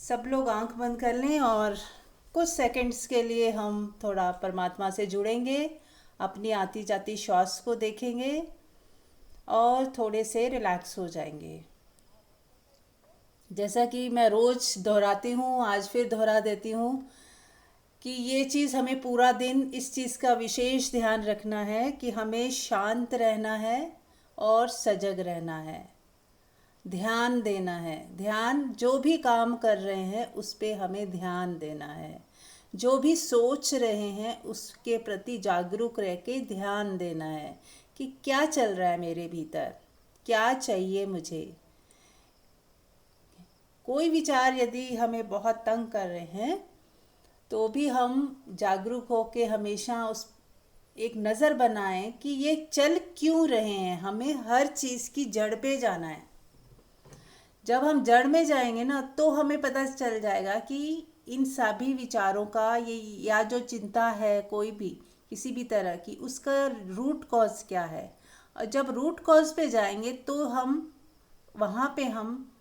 सब लोग आंख बंद कर लें और कुछ सेकंड्स के लिए हम थोड़ा परमात्मा से जुड़ेंगे। अपनी आती जाती श्वास को देखेंगे और थोड़े से रिलैक्स हो जाएंगे। जैसा कि मैं रोज़ दोहराती हूँ, आज फिर दोहरा देती हूँ कि ये चीज़ हमें पूरा दिन इस चीज़ का विशेष ध्यान रखना है कि हमें शांत रहना है और सजग रहना है। ध्यान देना है। ध्यान, जो भी काम कर रहे हैं उस पे हमें ध्यान देना है। जो भी सोच रहे हैं उसके प्रति जागरूक रह के ध्यान देना है कि क्या चल रहा है मेरे भीतर, क्या चाहिए मुझे। कोई विचार यदि हमें बहुत तंग कर रहे हैं तो भी हम जागरूक होके हमेशा उस एक नज़र बनाएं कि ये चल क्यों रहे हैं। हमें हर चीज़ की जड़ पे जाना है। जब हम जड़ में जाएंगे ना तो हमें पता चल जाएगा कि इन सभी विचारों का ये या जो चिंता है कोई भी किसी भी तरह की, उसका रूट कॉज क्या है। और जब रूट कॉज पे जाएंगे तो हम वहाँ पे हम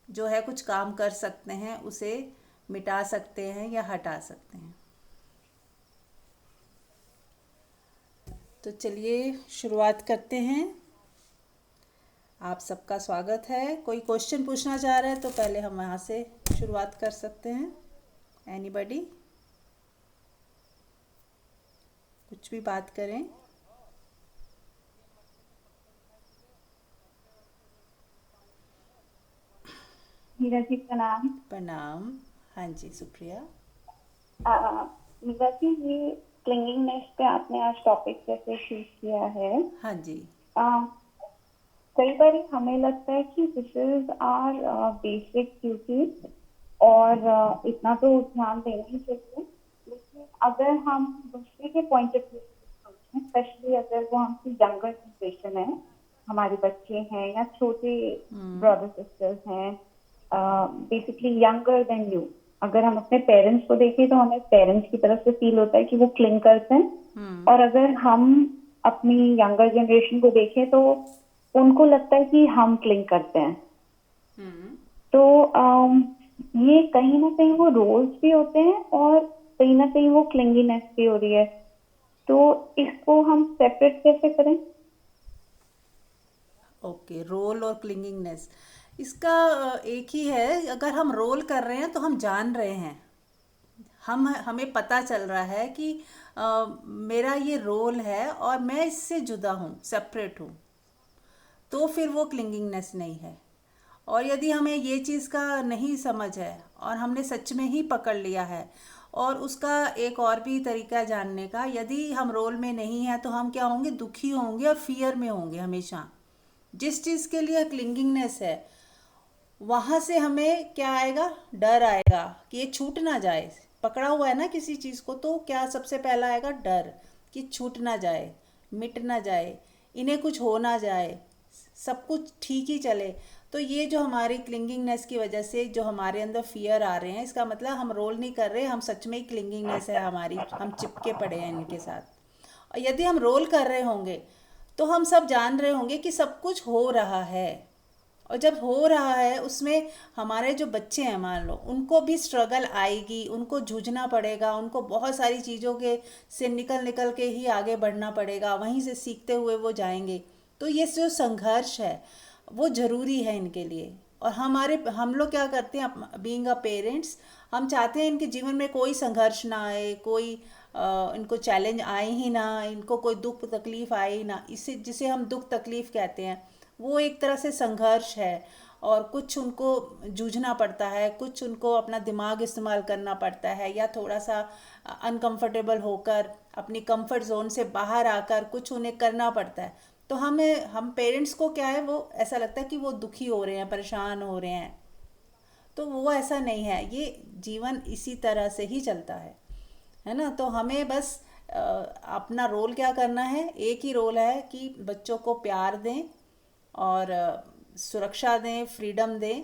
जो है कुछ काम कर सकते हैं, उसे मिटा सकते हैं या हटा सकते हैं। तो चलिए शुरुआत करते हैं। आप सबका स्वागत है। कोई क्वेश्चन पूछना चाह रहे हैं तो पहले हम वहाँ से शुरुआत कर सकते हैं। एनीबडी, कुछ भी बात करें। मीरा जी प्रणाम। प्रणाम। हाँ जी, सुप्रिया। मीरा जी, ये क्लिंगिंगनेस पे आपने आज टॉपिक कैसे चूज किया है? हाँ जी। आ, कई बार हमें लगता है कि this is our basic duty और इतना तो ध्यान देना ही चाहिए। लेकिन अगर हम दूसरे के पॉइंट ऑफ व्यू से सोचें, स्पेशली अगर वो हमसे यंगर जनरेशन है, हमारे बच्चे हैं या छोटे ब्रदर सिस्टर्स हैं, बेसिकली यंगर देन यू, अगर हम अपने पेरेंट्स को देखें तो हमें पेरेंट्स की तरफ से फील होता है कि वो क्लिंग करते हैं, और अगर हम अपनी यंगर जनरेशन को देखें तो उनको लगता है कि हम क्लिंग करते हैं। तो ये कहीं ना कहीं वो रोल्स भी होते हैं और कहीं ना कहीं वो क्लिंगीनेस भी हो रही है। तो इसको हम सेपरेट कैसे करें? ओके, रोल और क्लिंगिंगनेस, इसका एक ही है। अगर हम रोल कर रहे हैं तो हम जान रहे हैं, हमें पता चल रहा है कि मेरा ये रोल है और मैं इससे जुदा हूँ, सेपरेट हूँ, तो फिर वो क्लिंगिंगनेस नहीं है। और यदि हमें ये चीज़ का नहीं समझ है और हमने सच में ही पकड़ लिया है, और उसका एक और भी तरीका जानने का, यदि हम रोल में नहीं हैं तो हम क्या होंगे, दुखी होंगे और फियर में होंगे हमेशा। जिस चीज़ के लिए क्लिंगिंगनेस है वहाँ से हमें क्या आएगा, डर आएगा कि ये छूट ना जाए। पकड़ा हुआ है ना किसी चीज़ को, तो क्या सबसे पहला आएगा, डर कि छूट ना जाए, मिट ना जाए, इन्हें कुछ हो ना जाए, सब कुछ ठीक ही चले। तो ये जो हमारी क्लिंगिंगनेस की वजह से जो हमारे अंदर फियर आ रहे हैं, इसका मतलब हम रोल नहीं कर रहे, हम सच में ही क्लिंगिंगनेस है हमारी, हम चिपके पड़े हैं इनके साथ। और यदि हम रोल कर रहे होंगे तो हम सब जान रहे होंगे कि सब कुछ हो रहा है। और जब हो रहा है उसमें हमारे जो बच्चे हैं, मान लो, उनको भी स्ट्रगल आएगी, उनको जूझना पड़ेगा, उनको बहुत सारी चीज़ों के से निकल निकल के ही आगे बढ़ना पड़ेगा, वहीं से सीखते हुए वो जाएंगे। तो ये जो संघर्ष है वो ज़रूरी है इनके लिए। और हम लोग क्या करते हैं, बीइंग अ पेरेंट्स, हम चाहते हैं इनके जीवन में कोई संघर्ष ना आए, कोई इनको चैलेंज आए ही ना, इनको कोई दुख तकलीफ़ आए ही ना। इसे जिसे हम दुख तकलीफ़ कहते हैं, वो एक तरह से संघर्ष है। और कुछ उनको जूझना पड़ता है, कुछ उनको अपना दिमाग इस्तेमाल करना पड़ता है, या थोड़ा सा अनकंफर्टेबल होकर अपनी कंफर्ट जोन से बाहर आकर कुछ उन्हें करना पड़ता है। तो हम पेरेंट्स को क्या है, वो ऐसा लगता है कि वो दुखी हो रहे हैं, परेशान हो रहे हैं। तो वो ऐसा नहीं है, ये जीवन इसी तरह से ही चलता है ना। तो हमें बस अपना रोल क्या करना है, एक ही रोल है कि बच्चों को प्यार दें और सुरक्षा दें, फ्रीडम दें,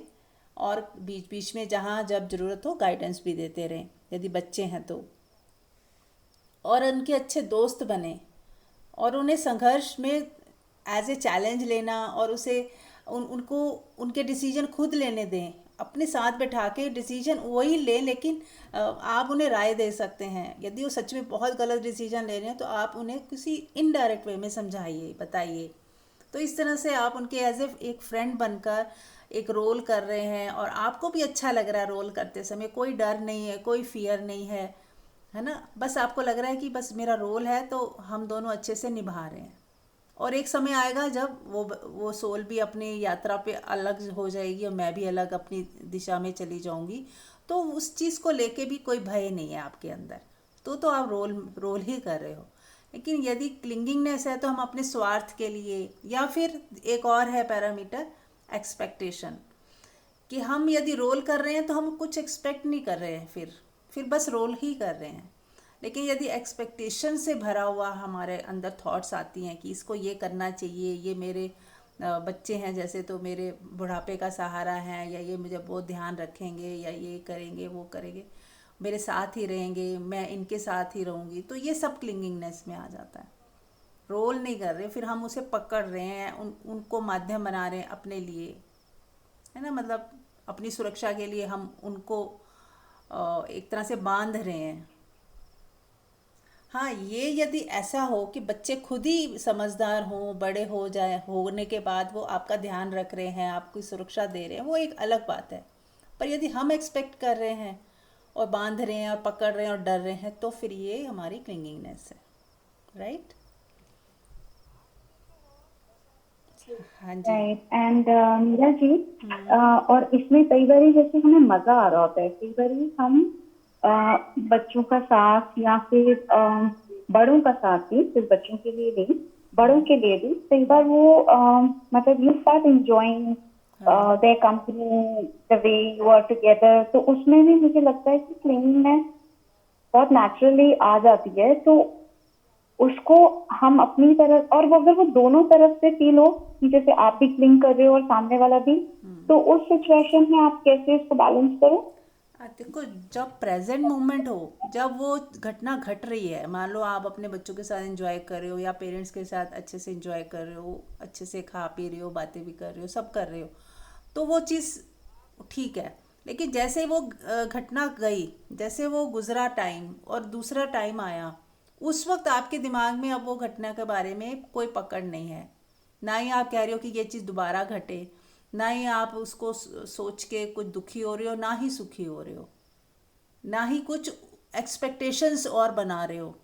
और बीच बीच में जहाँ जब ज़रूरत हो गाइडेंस भी देते रहें यदि बच्चे हैं तो। और उनके अच्छे दोस्त बने और उन्हें संघर्ष में एज ए चैलेंज लेना, और उसे उनको उनके डिसीजन खुद लेने दें, अपने साथ बैठा के डिसीजन वही लें, लेकिन आप उन्हें राय दे सकते हैं। यदि वो सच में बहुत गलत डिसीजन ले रहे हैं तो आप उन्हें किसी इनडायरेक्ट वे में समझाइए, बताइए। तो इस तरह से आप उनके एज ए एक फ्रेंड बनकर एक रोल कर रहे हैं, और आपको भी अच्छा लग रहा है रोल करते समय, कोई डर नहीं है, कोई फियर नहीं है ना। बस आपको लग रहा है कि बस मेरा रोल है तो हम दोनों अच्छे से निभा रहे हैं। और एक समय आएगा जब वो सोल भी अपनी यात्रा पे अलग हो जाएगी और मैं भी अलग अपनी दिशा में चली जाऊंगी, तो उस चीज़ को लेके भी कोई भय नहीं है आपके अंदर। तो आप रोल रोल ही कर रहे हो। लेकिन यदि क्लिंगिंगनेस है तो हम अपने स्वार्थ के लिए, या फिर एक और है पैरामीटर, एक्सपेक्टेशन, कि हम यदि रोल कर रहे हैं तो हम कुछ एक्सपेक्ट नहीं कर रहे हैं, फिर बस रोल ही कर रहे हैं। लेकिन यदि एक्सपेक्टेशन से भरा हुआ हमारे अंदर थॉट्स आती हैं कि इसको ये करना चाहिए, ये मेरे बच्चे हैं जैसे तो मेरे बुढ़ापे का सहारा है, या ये मुझे बहुत ध्यान रखेंगे, या ये करेंगे वो करेंगे, मेरे साथ ही रहेंगे, मैं इनके साथ ही रहूँगी, तो ये सब क्लिंगिंगनेस में आ जाता है। रोल नहीं कर रहे, फिर हम उसे पकड़ रहे हैं, उनको माध्यम बना रहे हैं अपने लिए, है ना। मतलब अपनी सुरक्षा के लिए हम उनको एक तरह से बांध रहे हैं। हाँ, ये यदि ऐसा हो कि बच्चे खुद ही समझदार हों, बड़े हो जाए, होने के बाद वो आपका ध्यान रख रहे हैं, आपकी सुरक्षा दे रहे हैं, वो एक अलग बात है। पर यदि हम एक्सपेक्ट कर रहे हैं और बांध रहे हैं और पकड़ रहे हैं और डर रहे हैं, तो फिर ये हमारी क्लिंगिंगनेस है। राइट। हाँ जी। राइट। एंड मीरा जी, हम्म। और इसमें कई बारी जैसे हमें मजा आ रहा होता है, कई बारी हम बच्चों का साथ या फिर बड़ों का साथ भी, सिर्फ बच्चों के लिए नहीं, बड़ों के लिए भी कई बार वो मतलब यू स्टार्ट एंजॉइंग हाँ। their company, the way you are together, तो उसमें भी मुझे लगता है कि क्लीनिंगनेस बहुत नेचुरली आ जाती है। तो उसको हम अपनी तरफ, और वो अगर वो दोनों तरफ से फील हो कि जैसे आप भी क्लिंग कर रहे हो और सामने वाला भी, तो उस सिचुएशन में आप कैसे इसको बैलेंस करो? देखो, जब प्रेजेंट मोमेंट हो, जब वो घटना घट रही है, मान लो आप अपने बच्चों के साथ एंजॉय कर रहे हो या पेरेंट्स के साथ अच्छे से एंजॉय कर रहे हो, अच्छे से खा पी रहे हो, बातें भी कर रहे हो, सब कर रहे हो, तो वो चीज़ ठीक है। लेकिन जैसे वो घटना गई, जैसे वो गुजरा टाइम और दूसरा टाइम आया, उस वक्त आपके दिमाग में अब वो घटना के बारे में कोई पकड़ नहीं है। ना ही आप कह रहे हो कि ये चीज़ दोबारा घटे, ना ही आप उसको सोच के कुछ दुखी हो रहे हो, ना ही सुखी हो रहे हो, ना ही कुछ एक्सपेक्टेशंस और बना रहे हो।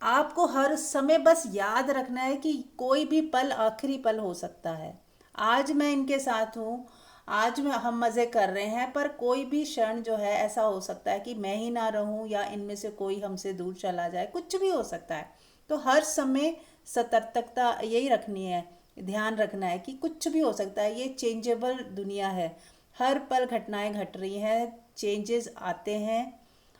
आपको हर समय बस याद रखना है कि कोई भी पल आखिरी पल हो सकता है। आज मैं इनके साथ हूँ, आज में हम मज़े कर रहे हैं, पर कोई भी क्षण जो है ऐसा हो सकता है कि मैं ही ना रहूँ, या इनमें से कोई हमसे दूर चला जाए, कुछ भी हो सकता है। तो हर समय सतर्कता यही रखनी है, ध्यान रखना है कि कुछ भी हो सकता है। ये चेंजेबल दुनिया है, हर पल घटनाएं घट रही हैं, चेंजेस आते हैं,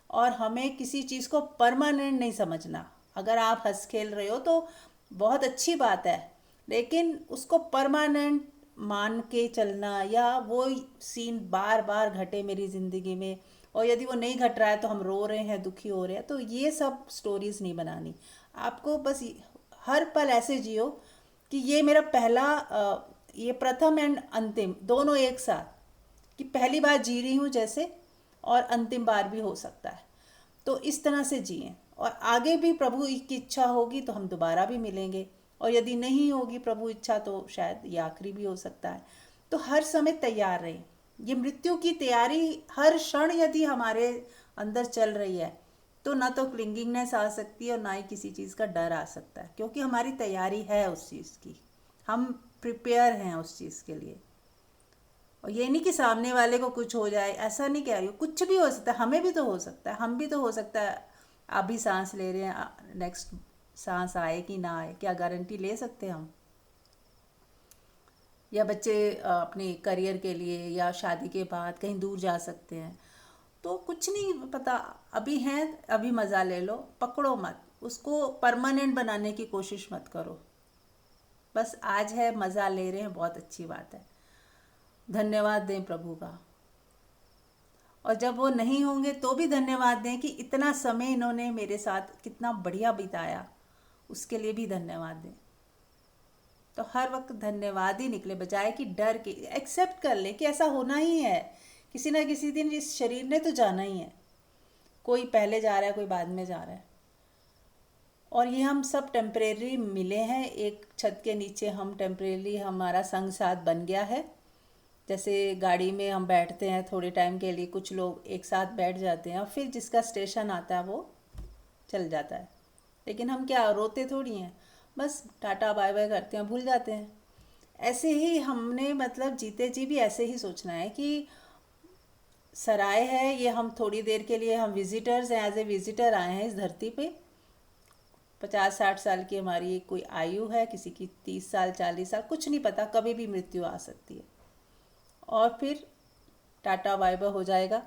और हमें किसी चीज़ को परमानेंट नहीं समझना। अगर आप हंस खेल रहे हो तो बहुत अच्छी बात है, लेकिन उसको परमानेंट मान के चलना, या वो सीन बार बार घटे मेरी ज़िंदगी में, और यदि वो नहीं घट रहा है तो हम रो रहे हैं, दुखी हो रहे हैं, तो ये सब स्टोरीज नहीं बनानी। आपको बस हर पल ऐसे जियो कि ये मेरा पहला ये प्रथम एंड अंतिम दोनों एक साथ, कि पहली बार जी रही हूँ जैसे, और अंतिम बार भी हो सकता है। तो इस तरह से जिए, और आगे भी प्रभु की इच्छा होगी तो हम दोबारा भी मिलेंगे, और यदि नहीं होगी प्रभु इच्छा तो शायद ये आखिरी भी हो सकता है। तो हर समय तैयार रहें। ये मृत्यु की तैयारी हर क्षण यदि हमारे अंदर चल रही है, तो ना तो क्लिंगिंगनेस आ सकती है और ना ही किसी चीज़ का डर आ सकता है, क्योंकि हमारी तैयारी है उस चीज़ की, हम प्रिपेयर हैं उस चीज़ के लिए। और ये नहीं कि सामने वाले को कुछ हो जाए, ऐसा नहीं कह रही हूँ, कुछ भी हो सकता है, हमें भी तो हो सकता है, हम भी तो हो सकता है। अभी सांस ले रहे हैं, नेक्स्ट सांस आए कि ना आए, क्या गारंटी ले सकते हैं हम? या बच्चे अपने करियर के लिए या शादी के बाद कहीं दूर जा सकते हैं, तो कुछ नहीं पता। अभी हैं, अभी मज़ा ले लो, पकड़ो मत उसको, परमानेंट बनाने की कोशिश मत करो। बस आज है, मज़ा ले रहे हैं, बहुत अच्छी बात है, धन्यवाद दें प्रभु का। और जब वो नहीं होंगे तो भी धन्यवाद दें कि इतना समय इन्होंने मेरे साथ कितना बढ़िया बिताया, उसके लिए भी धन्यवाद दें। तो हर वक्त धन्यवाद ही निकले, बजाय कि डर के। एक्सेप्ट कर ले कि ऐसा होना ही है, किसी ना किसी दिन इस शरीर ने तो जाना ही है। कोई पहले जा रहा है, कोई बाद में जा रहा है, और ये हम सब टेम्परेरी मिले हैं। एक छत के नीचे हम टेम्परेरी, हमारा संग साथ बन गया है। जैसे गाड़ी में हम बैठते हैं थोड़े टाइम के लिए, कुछ लोग एक साथ बैठ जाते हैं और फिर जिसका स्टेशन आता है वो चल जाता है। लेकिन हम क्या रोते थोड़ी हैं, बस टाटा बाय बाय करते हैं, भूल जाते हैं। ऐसे ही हमने मतलब जीते जी भी ऐसे ही सोचना है कि सराय है ये, हम थोड़ी देर के लिए, हम विजिटर्स हैं, एज ए विजिटर आए हैं इस धरती पे। 50-60 साल की हमारी कोई आयु है, किसी की 30 साल 40 साल, कुछ नहीं पता, कभी भी मृत्यु आ सकती है और फिर टाटा बाय बाय हो जाएगा।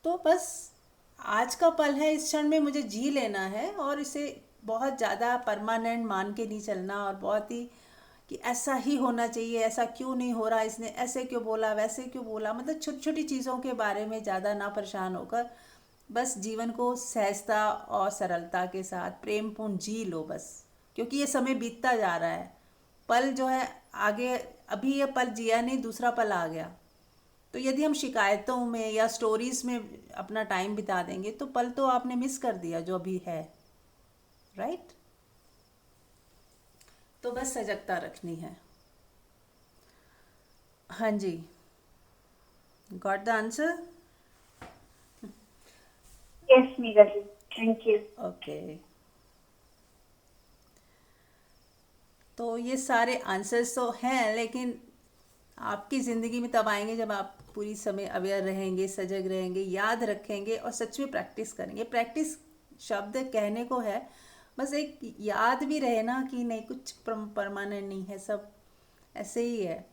तो बस आज का पल है, इस क्षण में मुझे जी लेना है और इसे बहुत ज़्यादा परमानेंट मान के नहीं चलना, और बहुत ही कि ऐसा ही होना चाहिए, ऐसा क्यों नहीं हो रहा, इसने ऐसे क्यों बोला, वैसे क्यों बोला, मतलब छोटी छोटी चीज़ों के बारे में ज़्यादा ना परेशान होकर बस जीवन को सहजता और सरलता के साथ प्रेमपूर्ण जी लो बस। क्योंकि ये समय बीतता जा रहा है, पल जो है आगे, अभी ये पल जिया नहीं, दूसरा पल आ गया। तो यदि हम शिकायतों में या स्टोरीज में अपना टाइम बिता देंगे तो पल तो आपने मिस कर दिया जो अभी है, राइट। तो बस सजगता रखनी है। हाँ जी, got the answer. Yes, Meera ji. Thank you. Okay, तो ये सारे आंसर्स तो हैं, लेकिन आपकी ज़िंदगी में तब आएंगे जब आप पूरी समय अवेयर रहेंगे, सजग रहेंगे, याद रखेंगे और सच में प्रैक्टिस करेंगे। प्रैक्टिस शब्द कहने को है, बस एक याद भी रहे ना कि नहीं, कुछ परमानेंट नहीं है, सब ऐसे ही है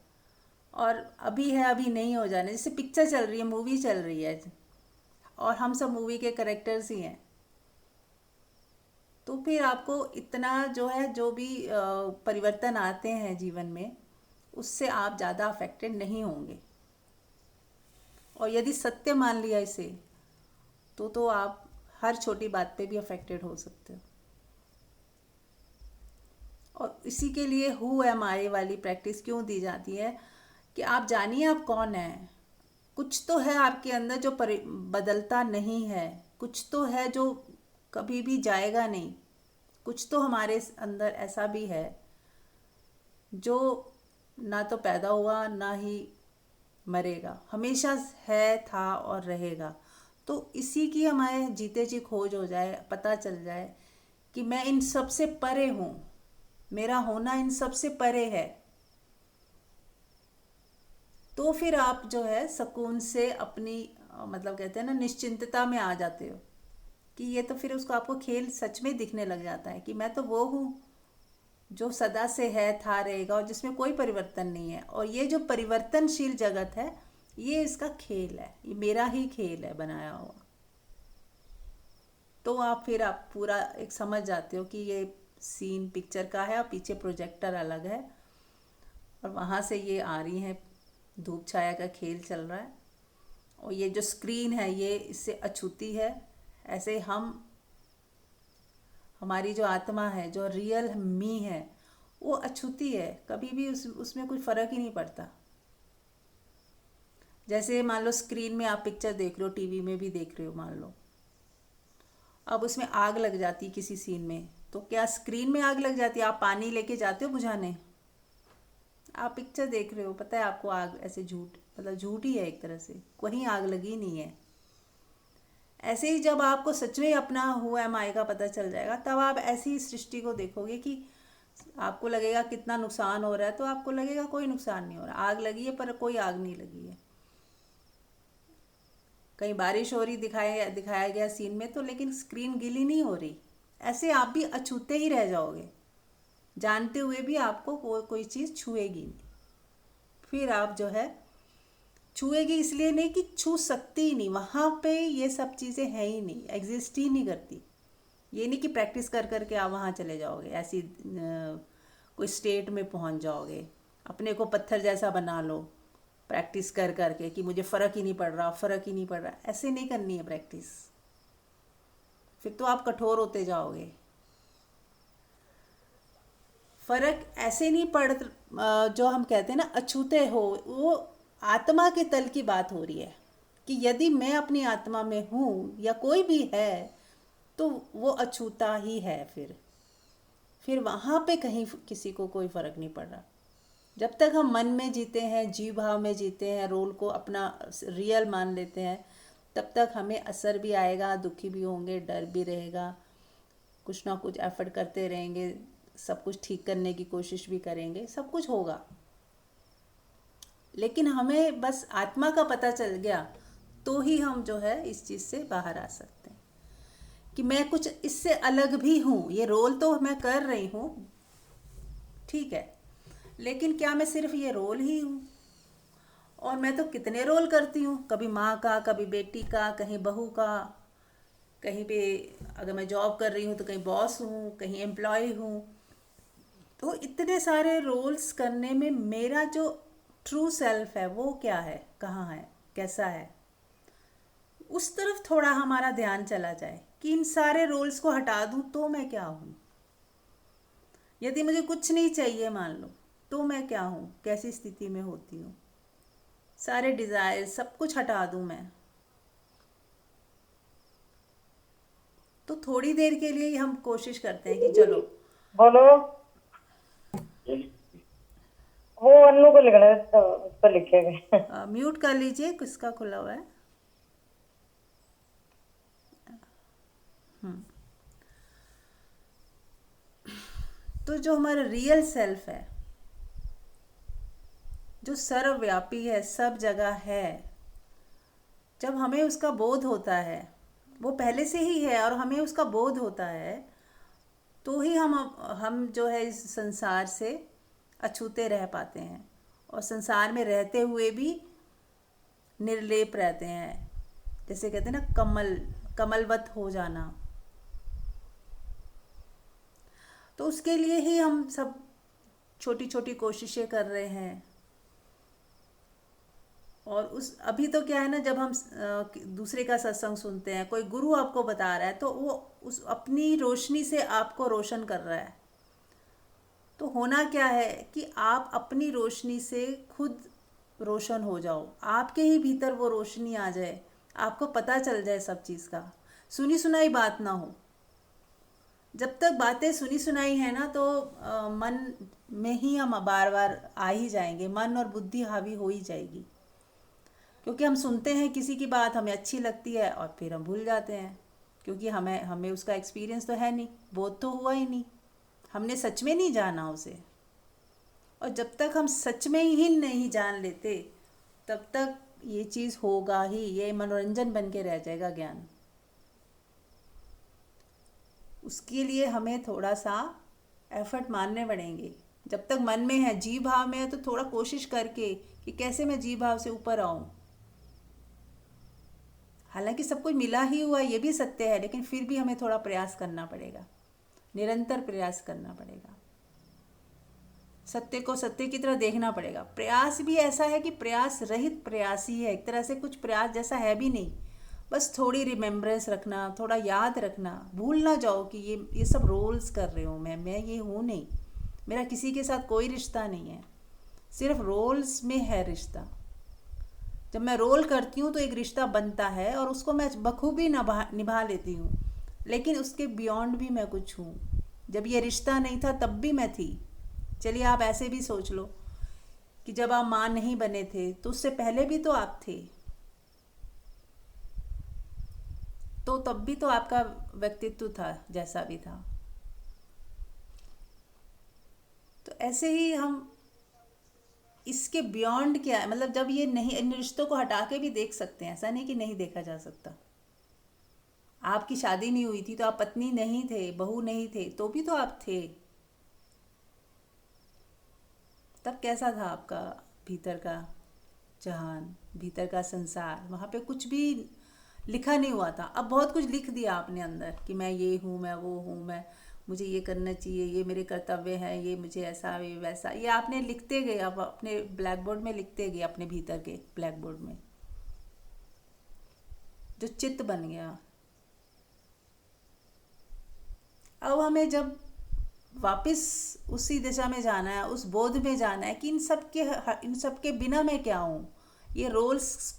और अभी है, अभी नहीं हो जाने। जैसे पिक्चर चल रही है, मूवी चल रही है और हम सब मूवी के करेक्टर्स ही हैं, तो फिर आपको इतना जो है, जो भी परिवर्तन आते हैं जीवन में, उससे आप ज़्यादा अफेक्टेड नहीं होंगे। और यदि सत्य मान लिया इसे, तो आप हर छोटी बात पे भी अफेक्टेड हो सकते हो। और इसी के लिए हु एम आई वाली प्रैक्टिस क्यों दी जाती है कि आप जानिए आप कौन हैं। कुछ तो है आपके अंदर जो बदलता नहीं है, कुछ तो है जो कभी भी जाएगा नहीं, कुछ तो हमारे अंदर ऐसा भी है जो ना तो पैदा हुआ ना ही मरेगा, हमेशा है, था और रहेगा। तो इसी की हमारे जीते जी खोज हो जाए, पता चल जाए कि मैं इन सब से परे हूँ, मेरा होना इन सब से परे है। तो फिर आप जो है सुकून से अपनी मतलब कहते हैं ना, निश्चिंतता में आ जाते हो कि ये तो फिर उसको आपको खेल सच में दिखने लग जाता है कि मैं तो वो हूँ जो सदा से है, था, रहेगा और जिसमें कोई परिवर्तन नहीं है। और ये जो परिवर्तनशील जगत है, ये इसका खेल है, ये मेरा ही खेल है बनाया हुआ। तो आप पूरा एक समझ जाते हो कि ये सीन पिक्चर का है और पीछे प्रोजेक्टर अलग है और वहाँ से ये आ रही हैं, धूप छाया का खेल चल रहा है। और ये जो स्क्रीन है ये इससे अछूती है। ऐसे हम, हमारी जो आत्मा है, जो रियल मी है, वो अछूती है, कभी भी उसमें कोई फ़र्क ही नहीं पड़ता। जैसे मान लो स्क्रीन में आप पिक्चर देख रहे हो, टीवी में भी देख रहे हो, मान लो अब उसमें आग लग जाती किसी सीन में, तो क्या स्क्रीन में आग लग जाती है? आप पानी लेके जाते हो बुझाने? आप पिक्चर देख रहे हो, पता है आपको आग ऐसे झूठ, मतलब झूठ ही है एक तरह से, कहीं आग लगी नहीं है। ऐसे ही जब आपको सच में अपना हु एम आई का पता चल जाएगा, तब आप ऐसी सृष्टि को देखोगे कि आपको लगेगा कितना नुकसान हो रहा है, तो आपको लगेगा कोई नुकसान नहीं हो रहा, आग लगी है पर कोई आग नहीं लगी है। कहीं बारिश हो रही दिखाया गया सीन में, तो लेकिन स्क्रीन गीली नहीं हो रही। ऐसे आप भी अछूते ही रह जाओगे, जानते हुए भी आपको कोई चीज़ छुएगी नहीं। फिर आप जो है, छुएगी इसलिए नहीं कि छू सकती ही नहीं, वहाँ पे ये सब चीज़ें हैं ही नहीं, एग्जिस्ट ही नहीं करती। ये नहीं कि प्रैक्टिस कर करके आप वहाँ चले जाओगे, ऐसी कोई स्टेट में पहुँच जाओगे, अपने को पत्थर जैसा बना लो प्रैक्टिस कर करके कि मुझे फ़र्क ही नहीं पड़ रहा, फ़र्क ही नहीं पड़ रहा। ऐसे नहीं करनी है प्रैक्टिस, फिर तो आप कठोर होते जाओगे। फर्क ऐसे नहीं जो हम कहते हैं ना अछूते हो, वो आत्मा के तल की बात हो रही है कि यदि मैं अपनी आत्मा में हूँ या कोई भी है तो वो अछूता ही है। फिर वहाँ पे कहीं किसी को कोई फर्क नहीं पड़ रहा। जब तक हम मन में जीते हैं, जीव भाव में जीते हैं, रोल को अपना रियल मान लेते हैं, तब तक हमें असर भी आएगा, दुखी भी होंगे, डर भी रहेगा, कुछ ना कुछ एफर्ट करते रहेंगे, सब कुछ ठीक करने की कोशिश भी करेंगे, सब कुछ होगा। लेकिन हमें बस आत्मा का पता चल गया तो ही हम जो है इस चीज़ से बाहर आ सकते हैं कि मैं कुछ इससे अलग भी हूँ। ये रोल तो मैं कर रही हूँ, ठीक है, लेकिन क्या मैं सिर्फ ये रोल ही हूँ? और मैं तो कितने रोल करती हूँ, कभी माँ का, कभी बेटी का, कहीं बहू का, कहीं पे अगर मैं जॉब कर रही हूँ तो कहीं बॉस हूँ, कहीं एम्प्लॉय हूँ। तो इतने सारे रोल्स करने में मेरा जो ट्रू सेल्फ है वो क्या है, कहाँ है, कैसा है, उस तरफ थोड़ा हमारा ध्यान चला जाए कि इन सारे रोल्स को हटा दूँ तो मैं क्या हूँ। यदि मुझे कुछ नहीं चाहिए मान लो, तो मैं क्या हूँ, कैसी स्थिति में होती हूँ। सारे डिज़ायर सब कुछ हटा दूँ मैं, तो थोड़ी देर के लिए ही हम कोशिश करते हैं कि चलो। बोलो। वो अन्नू को लिखना है, तो उस पर लिखेगा। म्यूट कर लीजिए, किसका खुला हुआ है। तो जो हमारा रियल सेल्फ है, जो सर्वव्यापी है, सब जगह है, जब हमें उसका बोध होता है, वो पहले से ही है और हमें उसका बोध होता है, तो ही हम जो है इस संसार से अछूते रह पाते हैं और संसार में रहते हुए भी निर्लेप रहते हैं। जैसे कहते हैं ना, कमलवत हो जाना। तो उसके लिए ही हम सब छोटी छोटी कोशिशें कर रहे हैं। और उस अभी तो क्या है ना, जब हम दूसरे का सत्संग सुनते हैं, कोई गुरु आपको बता रहा है, तो वो उस अपनी रोशनी से आपको रोशन कर रहा है। तो होना क्या है कि आप अपनी रोशनी से खुद रोशन हो जाओ, आपके ही भीतर वो रोशनी आ जाए, आपको पता चल जाए सब चीज़ का, सुनी सुनाई बात ना हो। जब तक बातें सुनी सुनाई है ना, तो मन में ही हम बार बार आ ही जाएंगे, मन और बुद्धि हावी हो ही जाएगी। क्योंकि हम सुनते हैं किसी की बात, हमें अच्छी लगती है और फिर हम भूल जाते हैं, क्योंकि हमें हमें उसका एक्सपीरियंस तो है नहीं, बोध तो हुआ ही नहीं, हमने सच में नहीं जाना उसे। और जब तक हम सच में ही नहीं जान लेते, तब तक ये चीज़ होगा ही, ये मनोरंजन बन के रह जाएगा ज्ञान। उसके लिए हमें थोड़ा सा एफर्ट मारने पड़ेंगे। जब तक मन में है, जीव भाव में है, तो थोड़ा कोशिश करके कि कैसे मैं जीव भाव से ऊपर आऊँ। हालांकि सब कुछ मिला ही हुआ ये भी सत्य है, लेकिन फिर भी हमें थोड़ा प्रयास करना पड़ेगा, निरंतर प्रयास करना पड़ेगा। सत्य को सत्य की तरह देखना पड़ेगा। प्रयास भी ऐसा है कि प्रयास रहित प्रयास ही है, एक तरह से कुछ प्रयास जैसा है भी नहीं। बस थोड़ी रिमेम्बरेंस रखना, थोड़ा याद रखना, भूल ना जाओ कि ये सब रोल्स कर रहे हूँ मैं ये हूँ नहीं, मेरा किसी के साथ कोई रिश्ता नहीं है, सिर्फ रोल्स में है रिश्ता। जब मैं रोल करती हूँ तो एक रिश्ता बनता है और उसको मैं बखूबी निभा लेती हूँ, लेकिन उसके बियॉन्ड भी मैं कुछ हूँ। जब ये रिश्ता नहीं था तब भी मैं थी। चलिए आप ऐसे भी सोच लो कि जब आप माँ नहीं बने थे तो उससे पहले भी तो आप थे, तो तब भी तो आपका व्यक्तित्व था जैसा भी था। तो ऐसे ही हम इसके बियॉन्ड क्या है, मतलब जब ये नहीं, इन रिश्तों को हटा के भी देख सकते हैं, ऐसा नहीं कि नहीं देखा जा सकता। आपकी शादी नहीं हुई थी तो आप पत्नी नहीं थे, बहू नहीं थे, तो भी तो आप थे। तब कैसा था आपका भीतर का जहान, भीतर का संसार, वहाँ पे कुछ भी लिखा नहीं हुआ था। अब बहुत कुछ लिख दिया आपने अंदर कि मैं ये हूँ, मैं वो हूँ, मैं मुझे ये करना चाहिए, ये मेरे कर्तव्य हैं, ये मुझे ऐसा, ये वैसा, ये आपने लिखते गए, अब अपने ब्लैक बोर्ड में लिखते गए, अपने भीतर के ब्लैक बोर्ड में जो चित्त बन गया। अब हमें जब वापस उसी दिशा में जाना है, उस बोध में जाना है कि इन सब के बिना मैं क्या हूँ, ये रोल्स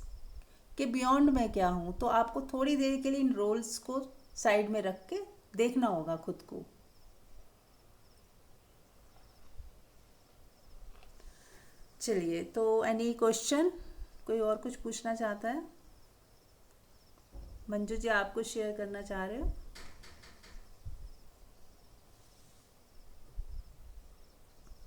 के बियॉन्ड मैं क्या हूँ। तो आपको थोड़ी देर के लिए इन रोल्स को साइड में रख के देखना होगा खुद को। चलिए, तो एनी क्वेश्चन, कोई और कुछ पूछना चाहता है? मंजू जी, आप कुछ शेयर करना चाह रहे हो?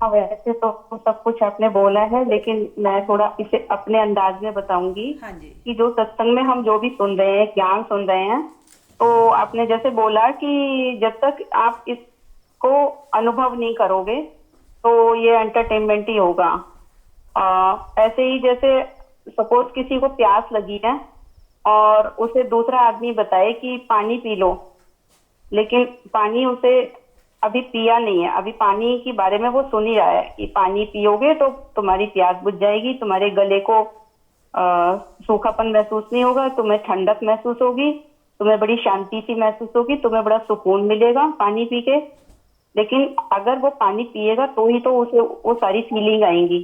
हाँ, वैसे तो सब कुछ आपने बोला है, लेकिन मैं थोड़ा इसे अपने अंदाज में बताऊंगी हाँ जी। कि जो सत्संग में हम जो भी सुन रहे हैं, ज्ञान सुन रहे हैं, तो आपने जैसे बोला कि जब तक आप इसको अनुभव नहीं करोगे तो ये एंटरटेनमेंट ही होगा। ऐसे ही जैसे सपोज किसी को प्यास लगी है और उसे दूसरा आदमी बताए कि पानी पी लो, लेकिन पानी उसे अभी पिया नहीं है, अभी पानी के बारे में वो सुन ही रहा है कि पानी पियोगे तो तुम्हारी प्यास बुझ जाएगी, तुम्हारे गले को सूखापन महसूस नहीं होगा, तुम्हें ठंडक महसूस होगी, तुम्हें बड़ी शांति सी महसूस होगी, तुम्हें बड़ा सुकून मिलेगा पानी पी के। लेकिन अगर वो पानी पिएगा तो ही तो उसे वो सारी फीलिंग आएंगी।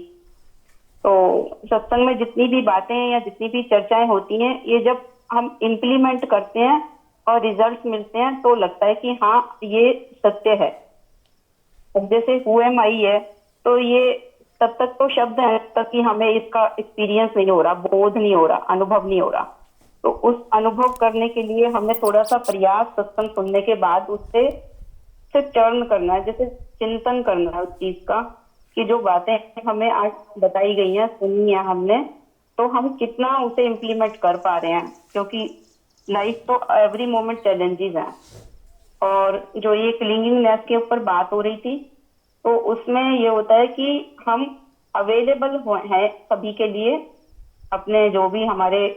तो सत्संग में जितनी भी बातें या जितनी भी चर्चाएं होती हैं, ये जब हम इम्प्लीमेंट करते हैं और रिजल्ट्स मिलते हैं तो लगता है कि हाँ, ये सत्य है। अब जैसे हु एम आई है, तो ये तब तक तो शब्द है तब तक कि हमें इसका एक्सपीरियंस नहीं हो रहा, बोध नहीं हो रहा, अनुभव नहीं हो रहा। तो उस अनुभव करने के लिए हमें थोड़ा सा प्रयास सत्संग सुनने के बाद उससे से टर्न करना है, जैसे चिंतन करना है उस चीज का कि जो बातें हमें आज बताई गई हैं, सुनी है हमने, तो हम कितना उसे इम्प्लीमेंट कर पा रहे हैं। क्योंकि लाइफ तो एवरी मोमेंट चैलेंजेस हैं। और जो ये क्लिंगिंगनेस के ऊपर बात हो रही थी, तो उसमें ये होता है कि हम अवेलेबल हैं सभी के लिए, अपने जो भी हमारे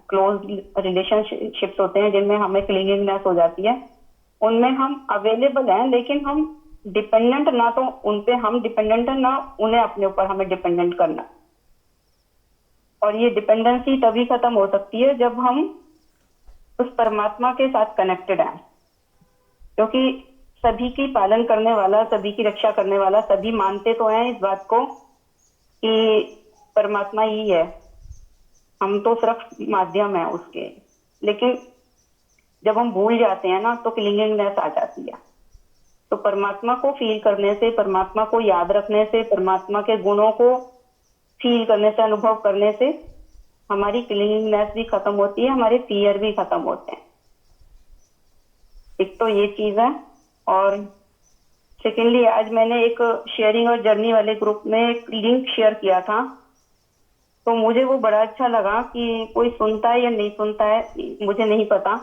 क्लोज रिलेशनशिप्स होते हैं जिनमें हमें क्लिंगिंगनेस हो जाती है, उनमें हम अवेलेबल हैं, लेकिन हम डिपेंडेंट ना, तो उन पे हम डिपेंडेंट है ना उन्हें अपने ऊपर हमें डिपेंडेंट करना। और ये डिपेंडेंसी तभी खत्म हो सकती है जब हम उस परमात्मा के साथ कनेक्टेड हैं। क्योंकि सभी की पालन करने वाला, सभी की रक्षा करने वाला, सभी मानते तो हैं इस बात को कि परमात्मा ही है, हम तो सिर्फ माध्यम है उसके। लेकिन जब हम भूल जाते हैं ना, तो क्लिंगिंगनेस आ जाती है। तो परमात्मा को फील करने से, परमात्मा को याद रखने से, परमात्मा के गुणों को फील करने से, अनुभव करने से हमारी क्लिंगिंगनेस भी खत्म होती है, हमारे फियर भी खत्म होते हैं। एक तो ये चीज है। और सेकेंडली, आज मैंने एक शेयरिंग और जर्नी वाले ग्रुप में एक लिंक शेयर किया था, तो मुझे वो बड़ा अच्छा लगा कि कोई सुनता है या नहीं सुनता है मुझे नहीं पता,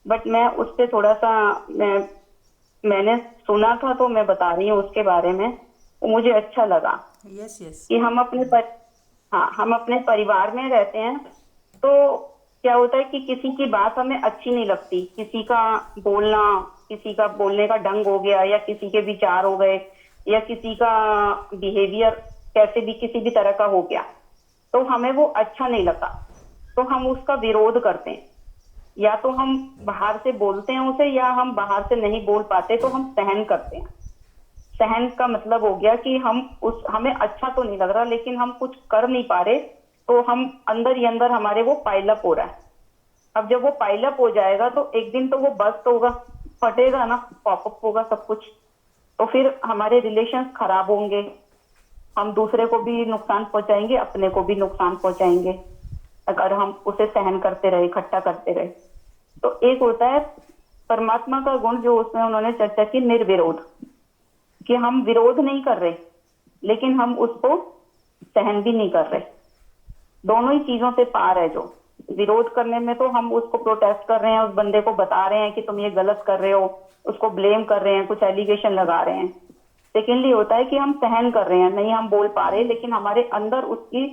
बट मैं उस पर थोड़ा सा मैंने सुना था तो मैं बता रही हूँ उसके बारे में। वो मुझे अच्छा लगा। Yes yes. कि हम अपने परिवार में रहते हैं, तो क्या होता है कि किसी की बात हमें अच्छी नहीं लगती, किसी का बोलना, किसी का बोलने का ढंग हो गया, या किसी के विचार हो गए, या किसी का बिहेवियर कैसे भी किसी भी तरह का हो गया, तो हमें वो अच्छा नहीं लगा, तो हम उसका विरोध करते हैं। या तो हम बाहर से बोलते हैं उसे, या हम बाहर से नहीं बोल पाते तो हम सहन करते हैं। सहन का मतलब हो गया कि हमें अच्छा तो नहीं लग रहा, लेकिन हम कुछ कर नहीं पा रहे, तो हम अंदर ही अंदर हमारे वो पाइलअप हो रहा है। अब जब वो पाइलअप हो जाएगा तो एक दिन तो वो बस्ट होगा, फटेगा ना, पॉपअप होगा सब कुछ, तो फिर हमारे रिलेशन खराब होंगे, हम दूसरे को भी नुकसान पहुंचाएंगे, अपने को भी नुकसान पहुंचाएंगे अगर हम उसे सहन करते रहे, इकट्ठा करते रहे। तो एक होता है परमात्मा का गुण, जो उसमें उन्होंने चर्चा की, निर्विरोध, कि हम विरोध नहीं कर रहे लेकिन हम उसको सहन भी नहीं कर रहे। दोनों ही चीजों से पार है। जो विरोध करने में तो हम उसको प्रोटेस्ट कर रहे हैं, उस बंदे को बता रहे हैं कि तुम ये गलत कर रहे हो, उसको ब्लेम कर रहे हैं, कुछ एलिगेशन लगा रहे हैं। सेकेंडली होता है कि हम सहन कर रहे हैं, नहीं हम बोल पा रहे, लेकिन हमारे अंदर उसकी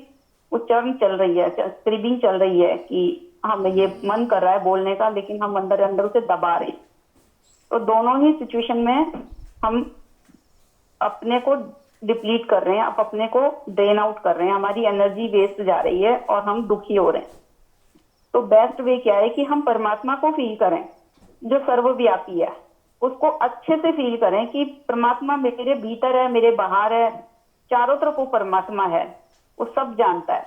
उच्चारण चल रही है, स्क्रीबिंग चल रही है कि हमें ये मन कर रहा है बोलने का, लेकिन हम अंदर अंदर उसे दबा रहे हैं। तो दोनों ही सिचुएशन में हम अपने को डिप्लीट कर रहे हैं, आप अपने को ड्रेन आउट कर रहे हैं, हमारी एनर्जी वेस्ट जा रही है और हम दुखी हो रहे हैं। तो बेस्ट वे क्या है कि हम परमात्मा को फील करें जो सर्वव्यापी है, उसको अच्छे से फील करें कि परमात्मा मेरे भीतर है, मेरे बाहर है, चारों तरफ वो परमात्मा है, वो सब जानता है।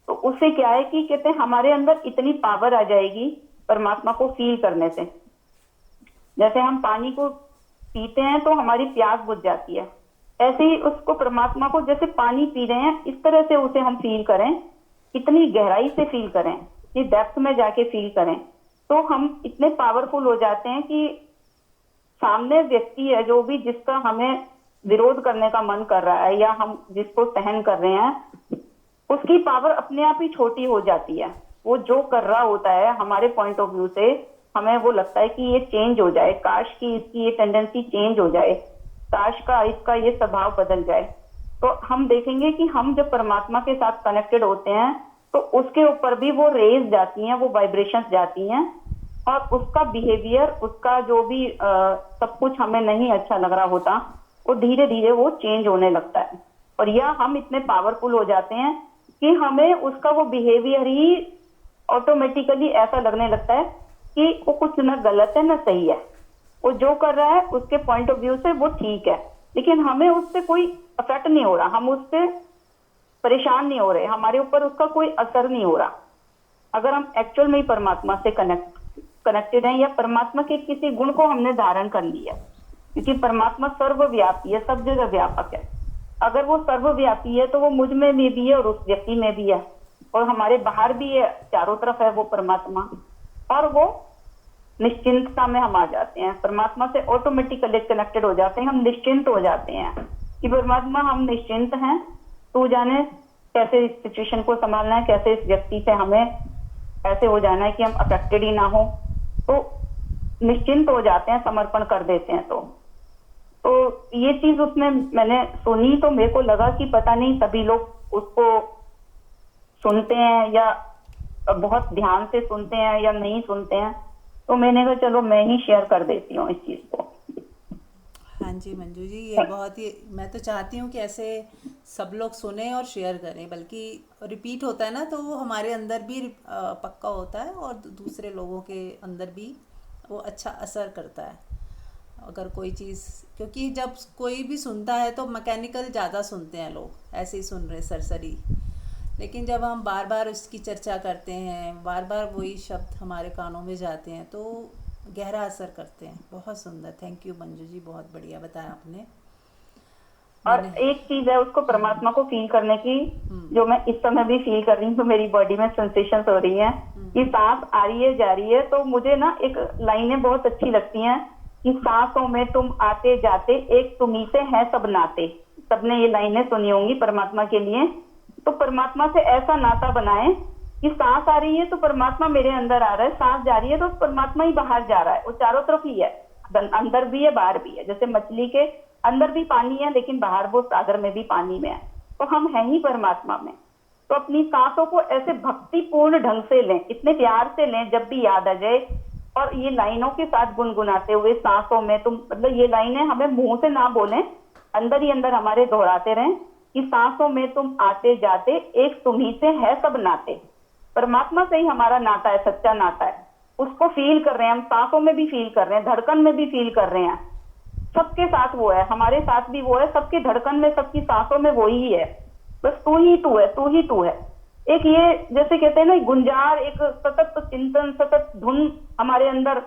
तो उससे क्या है कि कहते हैं हमारे अंदर इतनी पावर आ जाएगी परमात्मा को फील करने से। जैसे हम पानी को पीते हैं तो हमारी प्यास बुझ जाती है, ऐसे ही उसको परमात्मा को जैसे पानी पी रहे हैं इस तरह से उसे हम फील करें, इतनी गहराई से फील करें, इतनी डेप्थ में जाके फील करें, तो हम इतने पावरफुल हो जाते हैं कि सामने व्यक्ति है जो भी जिसका हमें विरोध करने का मन कर रहा है या हम जिसको सहन कर रहे हैं, उसकी पावर अपने आप ही छोटी हो जाती है। वो जो कर रहा होता है हमारे पॉइंट ऑफ व्यू से हमें वो लगता है कि ये चेंज हो जाए, काश की इसकी ये टेंडेंसी चेंज हो जाए, काश का इसका ये स्वभाव बदल जाए। तो हम देखेंगे कि हम जब परमात्मा के साथ कनेक्टेड होते हैं तो उसके ऊपर भी वो रेज जाती हैं, वो वाइब्रेशंस जाती हैं, और उसका बिहेवियर, उसका जो भी सब कुछ हमें नहीं अच्छा लग रहा होता, वो धीरे धीरे वो चेंज होने लगता है। और या हम इतने पावरफुल हो जाते हैं कि हमें उसका वो बिहेवियर ही ऑटोमेटिकली ऐसा लगने लगता है कि वो कुछ ना गलत है ना सही है, वो जो कर रहा है उसके पॉइंट ऑफ व्यू से वो ठीक है, लेकिन हमें उससे कोई अफेक्ट नहीं हो रहा, हम उससे परेशान नहीं हो रहे, हमारे ऊपर उसका कोई असर नहीं हो रहा। अगर हम एक्चुअल में ही परमात्मा से कनेक्टेड हैं या परमात्मा के किसी गुण को हमने धारण कर लिया, क्योंकि परमात्मा सर्वव्यापी है, सब जगह व्यापक है। अगर वो सर्वव्यापी है तो वो मुझ में भी है और उस व्यक्ति में भी है और हमारे बाहर भी है, चारों तरफ है वो परमात्मा। और वो निश्चिंतता में हम आ जाते हैं, परमात्मा से ऑटोमेटिकली कनेक्टेड हो जाते हैं, हम निश्चिंत हो जाते हैं कि परमात्मा हम निश्चिंत हैं, तू जाने कैसे इस सिचुएशन को संभालना है, कैसे इस व्यक्ति से हमें ऐसे हो जाना है कि हम अफेक्टेड ही ना हो। तो निश्चिंत हो जाते हैं, समर्पण कर देते हैं। तो ये चीज उसमें मैंने सुनी तो मेरे को लगा कि पता नहीं सभी लोग उसको सुनते हैं या बहुत ध्यान से सुनते हैं या नहीं सुनते हैं, तो मैंने कहा चलो मैं ही शेयर कर देती हूँ इस चीज को। हाँ जी मंजू जी, ये बहुत ही, मैं तो चाहती हूँ कि ऐसे सब लोग सुने और शेयर करें, बल्कि रिपीट होता है ना तो वो हमारे अंदर भी पक्का होता है और दूसरे लोगों के अंदर भी वो अच्छा असर करता है। अगर कोई चीज़, क्योंकि जब कोई भी सुनता है तो मैकेनिकल ज़्यादा सुनते हैं लोग, ऐसे ही सुन रहे सरसरी, लेकिन जब हम बार बार उसकी चर्चा करते हैं, बार बार वही शब्द हमारे कानों में जाते हैं तो गहरा असर करते हैं। बहुत सुंदर, थैंक यू मंजू जी, बहुत बढ़िया बताया आपने। और मैंने एक चीज है उसको परमात्मा को फील करने की, जो मैं इस समय भी फील कर रही हूँ, तो मेरी बॉडी में सेंसेशंस हो रही हैं कि सांस आ रही है जा रही है। तो मुझे ना एक लाइनें बहुत अच्छी लगती हैं कि सांसों में तुम आते जाते एक तुम्ही से है सब नाते। सबने ये लाइनें सुनी होंगी परमात्मा के लिए। तो परमात्मा से ऐसा नाता बनाए कि सांस आ रही है तो परमात्मा मेरे अंदर आ रहा है, सांस जा रही है तो परमात्मा ही बाहर जा रहा है, वो चारों तरफ ही है, अंदर भी है बाहर भी है। जैसे मछली के अंदर भी पानी है लेकिन बाहर वो सागर में भी पानी में है, तो हम हैं ही परमात्मा में। तो अपनी सांसों को ऐसे भक्तिपूर्ण ढंग से लें, इतने प्यार से लें जब भी याद आ जाए, और ये लाइनों के साथ गुनगुनाते हुए सांसों में तुम, मतलब ये लाइनें हमें मुंह से ना बोलें, अंदर ही अंदर हमारे दोहराते रहें कि सांसों में तुम आते जाते एक तुम्ही से है सब नाते। परमात्मा से ही हमारा नाता है, सच्चा नाता है, उसको फील कर रहे हैं हम, सांसों में भी फील कर रहे हैं, धड़कन में भी फील कर रहे हैं, सबके साथ वो है, हमारे साथ भी वो है, सबकी धड़कन में सबकी सांसों में वो ही है, बस तू ही तू है, तू ही तू है। एक ये जैसे कहते हैं ना गुंजार, एक सतत चिंतन, सतत धुन हमारे अंदर,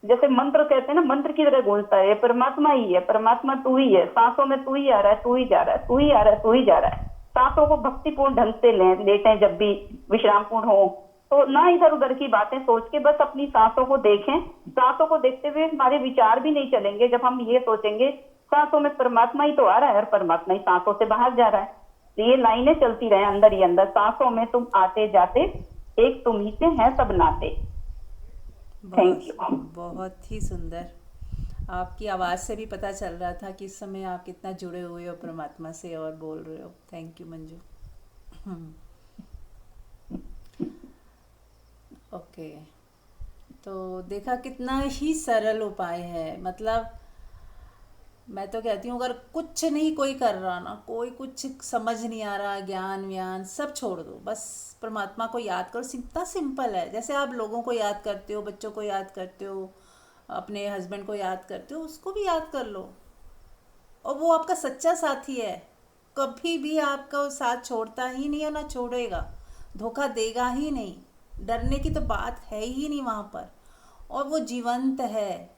जैसे मंत्र कहते हैं ना, मंत्र की तरह गूंजता है, परमात्मा ही है, परमात्मा तू ही है, सांसों में तू ही आ रहा है, तू ही जा रहा है, तू ही आ रहा है, तू ही जा रहा है। सांसों को भक्तिपूर्ण ढंग से लेटें जब भी विश्रामपूर्ण हो, तो ना इधर उधर की बातें सोच के बस अपनी सांसों को देखें। सांसों को देखते हुए हमारे विचार भी नहीं चलेंगे जब हम ये सोचेंगे सांसों में परमात्मा ही तो आ रहा है और परमात्मा ही सांसों से बाहर जा रहा है। तो ये लाइनें चलती रहे अंदर ही अंदर, सांसों में तुम आते जाते एक तुम ही से है सब नाते। थैंक बहुत यू। बहुत ही सुंदर, आपकी आवाज़ से भी पता चल रहा था कि इस समय आप कितना जुड़े हुए हो परमात्मा से और बोल रहे हो। Thank you Manju. ओके, तो देखा कितना ही सरल उपाय है। मतलब मैं तो कहती हूँ अगर कुछ नहीं कोई कर रहा ना, कोई कुछ समझ नहीं आ रहा, ज्ञान व्यान सब छोड़ दो, बस परमात्मा को याद करो। इतना सिंपल है, जैसे आप लोगों को याद करते हो, बच्चों को याद करते हो, अपने हस्बैंड को याद करते हो, उसको भी याद कर लो। और वो आपका सच्चा साथी है, कभी भी आपका साथ छोड़ता ही नहीं है, ना छोड़ेगा, धोखा देगा ही नहीं। डरने की तो बात है ही नहीं वहाँ पर। और वो जीवंत है,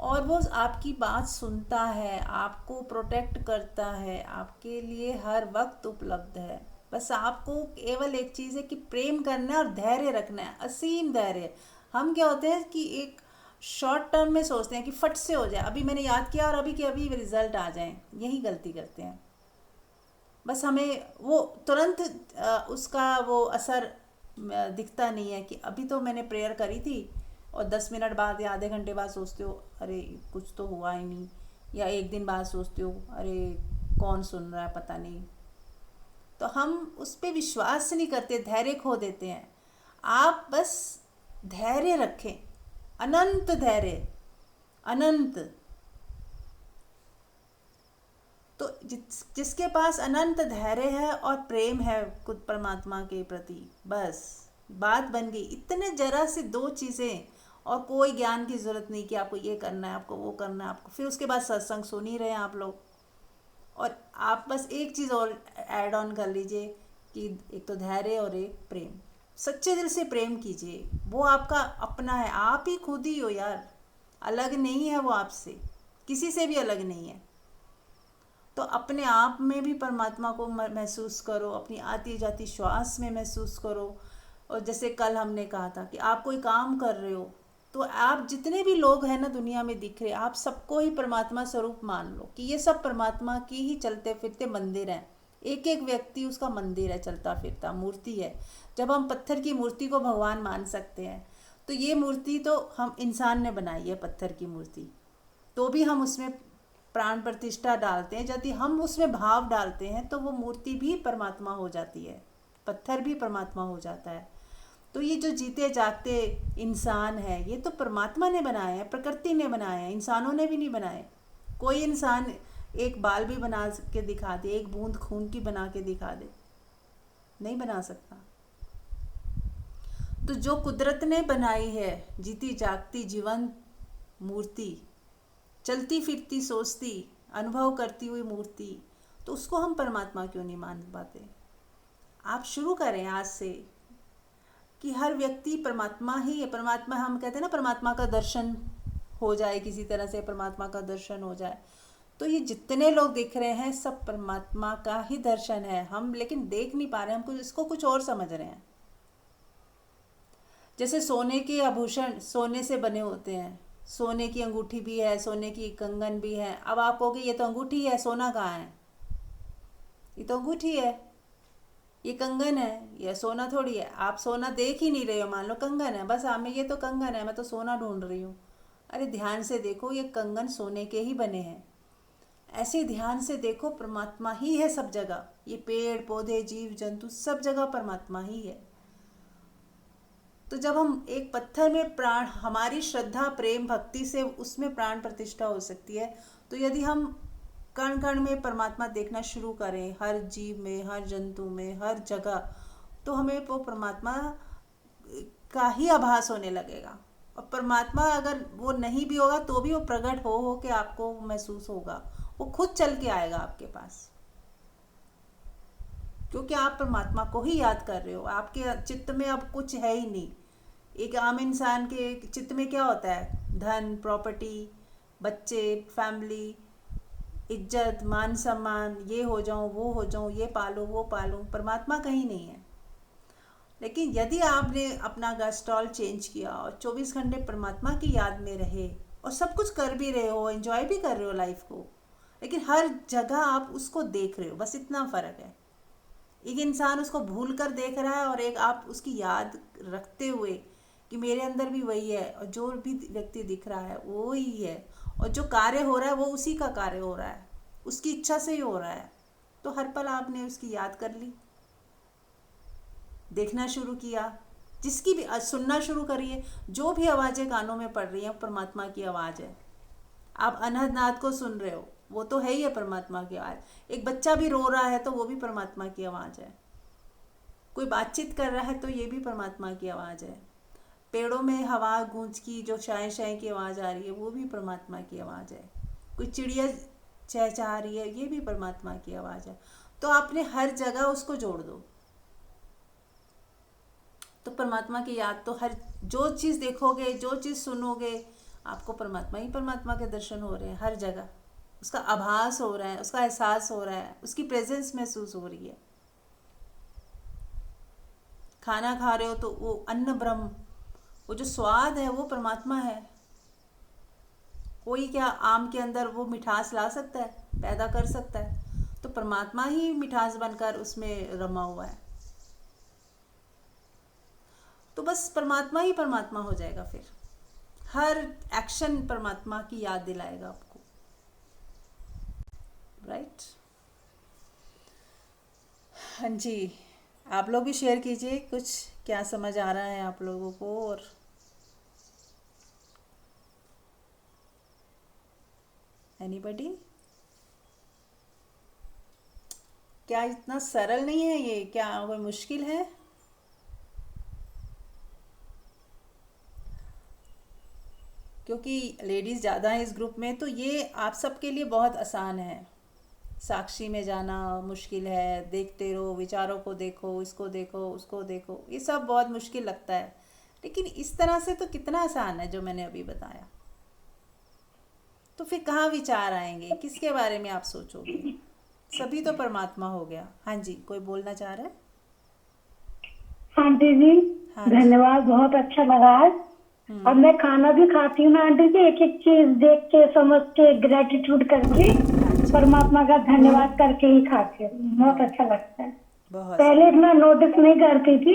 और वो आपकी बात सुनता है, आपको प्रोटेक्ट करता है, आपके लिए हर वक्त उपलब्ध है। बस आपको केवल एक चीज़ है कि प्रेम करना है और धैर्य रखना है, असीम धैर्य। हम क्या होते हैं कि एक शॉर्ट टर्म में सोचते हैं कि फट से हो जाए, अभी मैंने याद किया और अभी के अभी रिजल्ट आ जाए, यही गलती करते हैं। बस हमें वो तुरंत उसका वो असर दिखता नहीं है कि अभी तो मैंने प्रेयर करी थी, और 10 मिनट बाद या आधे घंटे बाद सोचते हो अरे कुछ तो हुआ ही नहीं, या एक दिन बाद सोचते हो अरे कौन सुन रहा है पता नहीं। तो हम उस पर विश्वास नहीं करते, धैर्य खो देते हैं। आप बस धैर्य रखें, अनंत धैर्य, अनंत। तो जिसके पास अनंत धैर्य है और प्रेम है खुद परमात्मा के प्रति, बस बात बन गई। इतने जरा से दो चीज़ें, और कोई ज्ञान की ज़रूरत नहीं कि आपको ये करना है, आपको वो करना है, आपको फिर उसके बाद सत्संग सुन ही रहे हैं आप लोग। और आप बस एक चीज़ और ऐड ऑन कर लीजिए कि एक तो धैर्य और एक प्रेम। सच्चे दिल से प्रेम कीजिए, वो आपका अपना है, आप ही खुद ही हो यार, अलग नहीं है वो आपसे, किसी से भी अलग नहीं है। तो अपने आप में भी परमात्मा को महसूस करो, अपनी आती जाती श्वास में महसूस करो। और जैसे कल हमने कहा था कि आप कोई काम कर रहे हो, तो आप जितने भी लोग हैं ना दुनिया में दिख रहे, आप सबको ही परमात्मा स्वरूप मान लो कि ये सब परमात्मा की ही चलते फिरते मंदिर हैं। एक एक व्यक्ति उसका मंदिर है, चलता फिरता मूर्ति है। जब हम पत्थर की मूर्ति को भगवान मान सकते हैं, तो ये मूर्ति तो हम इंसान ने बनाई है, पत्थर की मूर्ति, तो भी हम उसमें प्राण प्रतिष्ठा डालते हैं। यदि हम उसमें भाव डालते हैं तो वो मूर्ति भी परमात्मा हो जाती है, पत्थर भी परमात्मा हो जाता है। तो ये जो जीते जागते इंसान है, ये तो परमात्मा ने बनाए हैं, प्रकृति ने बनाए हैं, इंसानों ने भी नहीं बनाए। कोई इंसान एक बाल भी बना के दिखा दे, एक बूंद खून की बना के दिखा दे, नहीं बना सकता। तो जो कुदरत ने बनाई है जीती जागती जीवंत मूर्ति, चलती फिरती सोचती अनुभव करती हुई मूर्ति, तो उसको हम परमात्मा क्यों नहीं मान पाते। आप शुरू करें आज से कि हर व्यक्ति परमात्मा ही है। परमात्मा, हम कहते हैं ना परमात्मा का दर्शन हो जाए, किसी तरह से परमात्मा का दर्शन हो जाए। तो ये जितने लोग दिख रहे हैं सब परमात्मा का ही दर्शन है, हम लेकिन देख नहीं पा रहे हैं, हम कुछ इसको कुछ और समझ रहे हैं। जैसे सोने के आभूषण सोने से बने होते हैं, सोने की अंगूठी भी है, सोने की कंगन भी है। अब आप कहोगे ये तो अंगूठी है, सोना कहाँ है? ये तो अंगूठी है, ये कंगन है, ये सोना थोड़ी है। आप सोना देख ही नहीं रहे हो, मान लो कंगन है, बस आप में ये तो कंगन है, मैं तो सोना ढूंढ रही हूँ। अरे ध्यान से देखो, ये कंगन सोने के ही बने हैं। ऐसे ध्यान से देखो, परमात्मा ही है सब जगह। ये पेड़ पौधे जीव जंतु सब जगह परमात्मा ही है। तो जब हम एक पत्थर में प्राण, हमारी श्रद्धा प्रेम भक्ति से उसमें प्राण प्रतिष्ठा हो सकती है, तो यदि हम कण कण में परमात्मा देखना शुरू करें, हर जीव में, हर जंतु में, हर जगह, तो हमें वो परमात्मा का ही आभास होने लगेगा। और परमात्मा अगर वो नहीं भी होगा तो भी वो प्रकट हो के आपको महसूस होगा, वो खुद चल के आएगा आपके पास, क्योंकि आप परमात्मा को ही याद कर रहे हो। आपके चित्त में अब कुछ है ही नहीं। एक आम इंसान के चित्त में क्या होता है? धन, प्रॉपर्टी, बच्चे, फैमिली, इज्जत, मान सम्मान, ये हो जाऊं, वो हो जाऊं, ये पालूं, वो पालूं। परमात्मा कहीं नहीं है। लेकिन यदि आपने अपना स्टॉल चेंज किया और 24 घंटे परमात्मा की याद में रहे, और सब कुछ कर भी रहे हो, एंजॉय भी कर रहे हो लाइफ को, लेकिन हर जगह आप उसको देख रहे हो, बस इतना फ़र्क है। एक इंसान उसको भूल कर देख रहा है, और एक आप उसकी याद रखते हुए कि मेरे अंदर भी वही है, और जो भी व्यक्ति दिख रहा है वो ही है, और जो कार्य हो रहा है वो उसी का कार्य हो रहा है, उसकी इच्छा से ही हो रहा है। तो हर पल आपने उसकी याद कर ली, देखना शुरू किया, जिसकी भी सुनना शुरू करिए। जो भी आवाज़ें कानों में पड़ रही हैं परमात्मा की आवाज़ है। आप अनहद नाद को सुन रहे हो, वो तो है ही है परमात्मा की आवाज़। एक बच्चा भी रो रहा है तो वो भी परमात्मा की आवाज़ है। कोई बातचीत कर रहा है तो ये भी परमात्मा की आवाज़ है। पेड़ों में हवा गूंज की जो शाय शाय की आवाज़ आ रही है वो भी परमात्मा की आवाज़ है। कोई चिड़िया चहचहा रही है, ये भी परमात्मा की आवाज़ है। तो आपने हर जगह उसको जोड़ दो, तो परमात्मा की याद तो हर जो चीज़ देखोगे, जो चीज़ सुनोगे, आपको परमात्मा ही परमात्मा के दर्शन हो रहे हैं हर जगह। उसका आभास हो रहा है, उसका एहसास हो रहा है, उसकी प्रेजेंस महसूस हो रही है। खाना खा रहे हो तो वो अन्न ब्रह्म, वो जो स्वाद है वो परमात्मा है। कोई क्या आम के अंदर वो मिठास ला सकता है, पैदा कर सकता है? तो परमात्मा ही मिठास बनकर उसमें रमा हुआ है। तो बस परमात्मा ही परमात्मा हो जाएगा। फिर हर एक्शन परमात्मा की याद दिलाएगा आपको, राइट? हाँ जी, आप लोग भी शेयर कीजिए कुछ, क्या समझ आ रहा है आप लोगों को। और एनीबडी, क्या इतना सरल नहीं है ये? क्या कोई मुश्किल है? क्योंकि लेडीज़ ज़्यादा हैं इस ग्रुप में, तो ये आप सबके लिए बहुत आसान है। साक्षी में जाना मुश्किल है, देखते रहो, विचारों को देखो, इसको देखो, उसको देखो, ये सब बहुत मुश्किल लगता है। लेकिन इस तरह से तो कितना आसान है जो मैंने अभी बताया। तो फिर कहाँ विचार आएंगे, किसके बारे में आप सोचोगे? सभी तो परमात्मा हो गया। हाँ जी, कोई बोलना चाह रहा है? आंटी जी, हाँ जी। धन्यवाद, बहुत अच्छा लगा आज। और मैं खाना भी खाती हूँ ना आंटी जी, एक एक चीज देख के, समझ के, ग्रेटिट्यूड करके, हाँ जी, परमात्मा का धन्यवाद करके ही खाती हूँ। बहुत अच्छा लगता है। बहुत पहले सही, इतना नोटिस नहीं करती थी।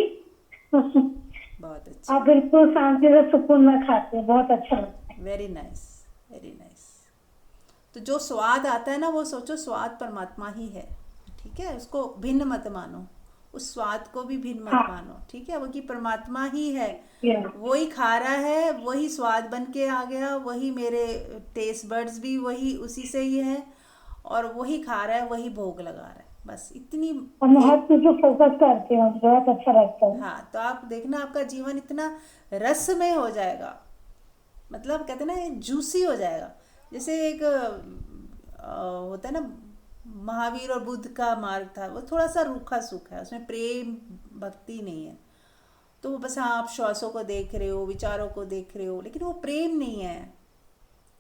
बहुत अच्छा, अब बिल्कुल शांति से सुकून में खाती हूँ, बहुत अच्छा लगता है। Very nice, very nice. तो जो स्वाद आता है ना, वो सोचो स्वाद परमात्मा ही है, ठीक है? उसको भिन्न मत मानो, उस स्वाद को भी भिन्न मत हाँ, मानो, ठीक है? वो कि परमात्मा ही है, ये वही खा रहा है, वही स्वाद बन के आ गया, वही मेरे टेस्ट बड्स भी वही उसी से ही है, और वही खा रहा है, वही भोग लगा रहा है। बस इतनी और मैं हर एक, चीज पे फोकस करती हूँ, बहुत अच्छा लगता है। हाँ, तो आप देखना आपका जीवन इतना रसमय हो जाएगा, मतलब कहते हैं ना जूसी हो जाएगा। जैसे एक होता है ना, महावीर और बुद्ध का मार्ग था, वो थोड़ा सा रूखा सूखा है, उसमें प्रेम भक्ति नहीं है। तो वो बस, हाँ, आप श्वासों को देख रहे हो, विचारों को देख रहे हो, लेकिन वो प्रेम नहीं है,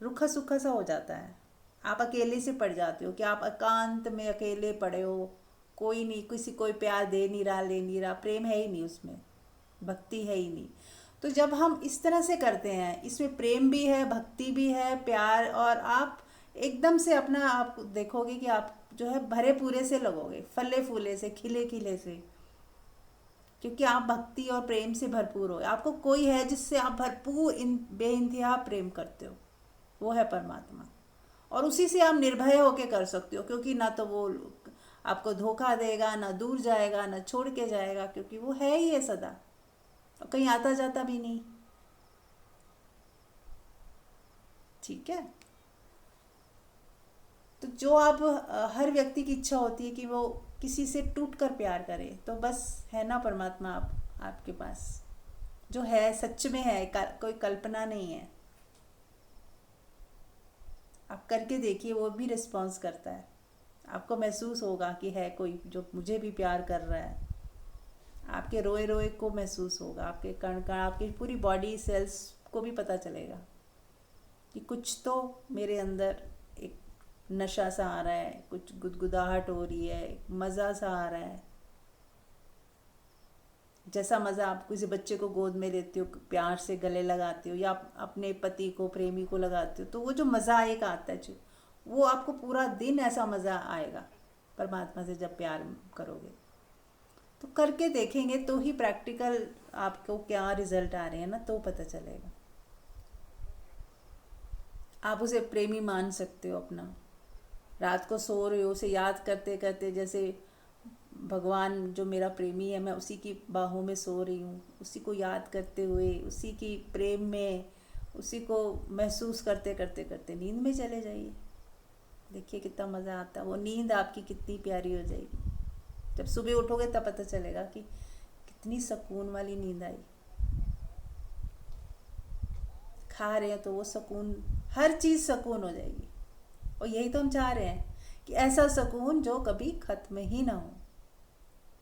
रूखा सूखा सा हो जाता है। आप अकेले से पड़ जाते हो कि आप एकांत में अकेले पड़े हो, कोई नहीं, किसी कोई प्यार दे नहीं रहा, ले नहीं रहा, प्रेम है ही नहीं उसमें, भक्ति है ही नहीं। तो जब हम इस तरह से करते हैं, इसमें प्रेम भी है, भक्ति भी है, प्यार, और आप एकदम से अपना आप देखोगे कि आप जो है भरे पूरे से लगोगे, फले फूले से, खिले खिले से, क्योंकि आप भक्ति और प्रेम से भरपूर हो। आपको कोई है जिससे आप भरपूर बेइंतहा प्रेम करते हो, वो है परमात्मा। और उसी से आप निर्भय होके कर सकते हो, क्योंकि ना तो वो आपको धोखा देगा, ना दूर जाएगा, ना छोड़ के जाएगा, क्योंकि वो है ही है सदा, और कहीं आता जाता भी नहीं, ठीक है? तो जो आप हर व्यक्ति की इच्छा होती है कि वो किसी से टूट कर प्यार करे, तो बस है ना परमात्मा आपके पास, जो है सच में है, कोई कल्पना नहीं है। आप करके देखिए, वो भी रिस्पॉन्स करता है, आपको महसूस होगा कि है कोई जो मुझे भी प्यार कर रहा है। आपके रोए रोए को महसूस होगा, आपके कण कण, आपकी पूरी बॉडी सेल्स को भी पता चलेगा कि कुछ तो मेरे अंदर एक नशा सा आ रहा है, कुछ गुदगुदाहट हो रही है, मज़ा सा आ रहा है। जैसा मज़ा आप किसी बच्चे को गोद में लेते हो, प्यार से गले लगाते हो, या आप अपने पति को, प्रेमी को लगाते हो, तो वो जो मज़ा एक आता है, जो वो आपको पूरा दिन ऐसा मज़ा आएगा परमात्मा से जब प्यार करोगे। तो करके देखेंगे तो ही प्रैक्टिकल आपको क्या रिजल्ट आ रहे हैं ना, तो पता चलेगा। आप उसे प्रेमी मान सकते हो अपना। रात को सो रहे हो, उसे याद करते करते, जैसे भगवान जो मेरा प्रेमी है, मैं उसी की बाहों में सो रही हूँ, उसी को याद करते हुए, उसी की प्रेम में, उसी को महसूस करते करते करते नींद में चले जाइए। देखिए कितना मज़ा आता है, वो नींद आपकी कितनी प्यारी हो जाएगी। जब सुबह उठोगे तब पता चलेगा कि कितनी सुकून वाली नींद आई। खा रहे हैं तो वो सुकून, हर चीज़ सुकून हो जाएगी। और यही तो हम चाह रहे हैं कि ऐसा सुकून जो कभी ख़त्म ही ना हो,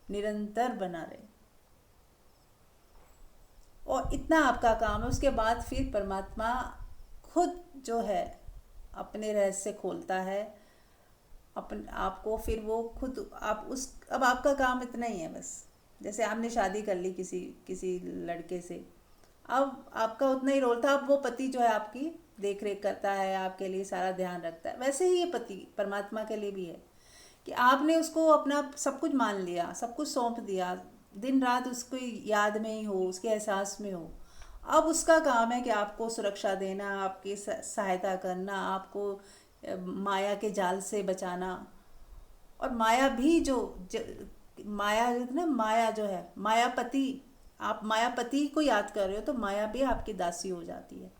निरंतर बना रहे। और इतना आपका काम है। उसके बाद फिर परमात्मा खुद जो है अपने रहस्य खोलता है अपन आपको, फिर वो खुद आप उस, अब आपका काम इतना ही है बस। जैसे आपने शादी कर ली किसी किसी लड़के से, अब आपका उतना ही रोल था। अब वो पति जो है आपकी देख रेख करता है, आपके लिए सारा ध्यान रखता है। वैसे ही ये पति परमात्मा के लिए भी है कि आपने उसको अपना सब कुछ मान लिया, सब कुछ सौंप दिया, दिन रात उसको याद में ही हो, उसके एहसास में हो। अब उसका काम है कि आपको सुरक्षा देना, आपकी सहायता करना, आपको माया के जाल से बचाना। और माया भी माया ना, माया जो है मायापति, आप मायापति को याद कर रहे हो तो माया भी आपकी दासी हो जाती है।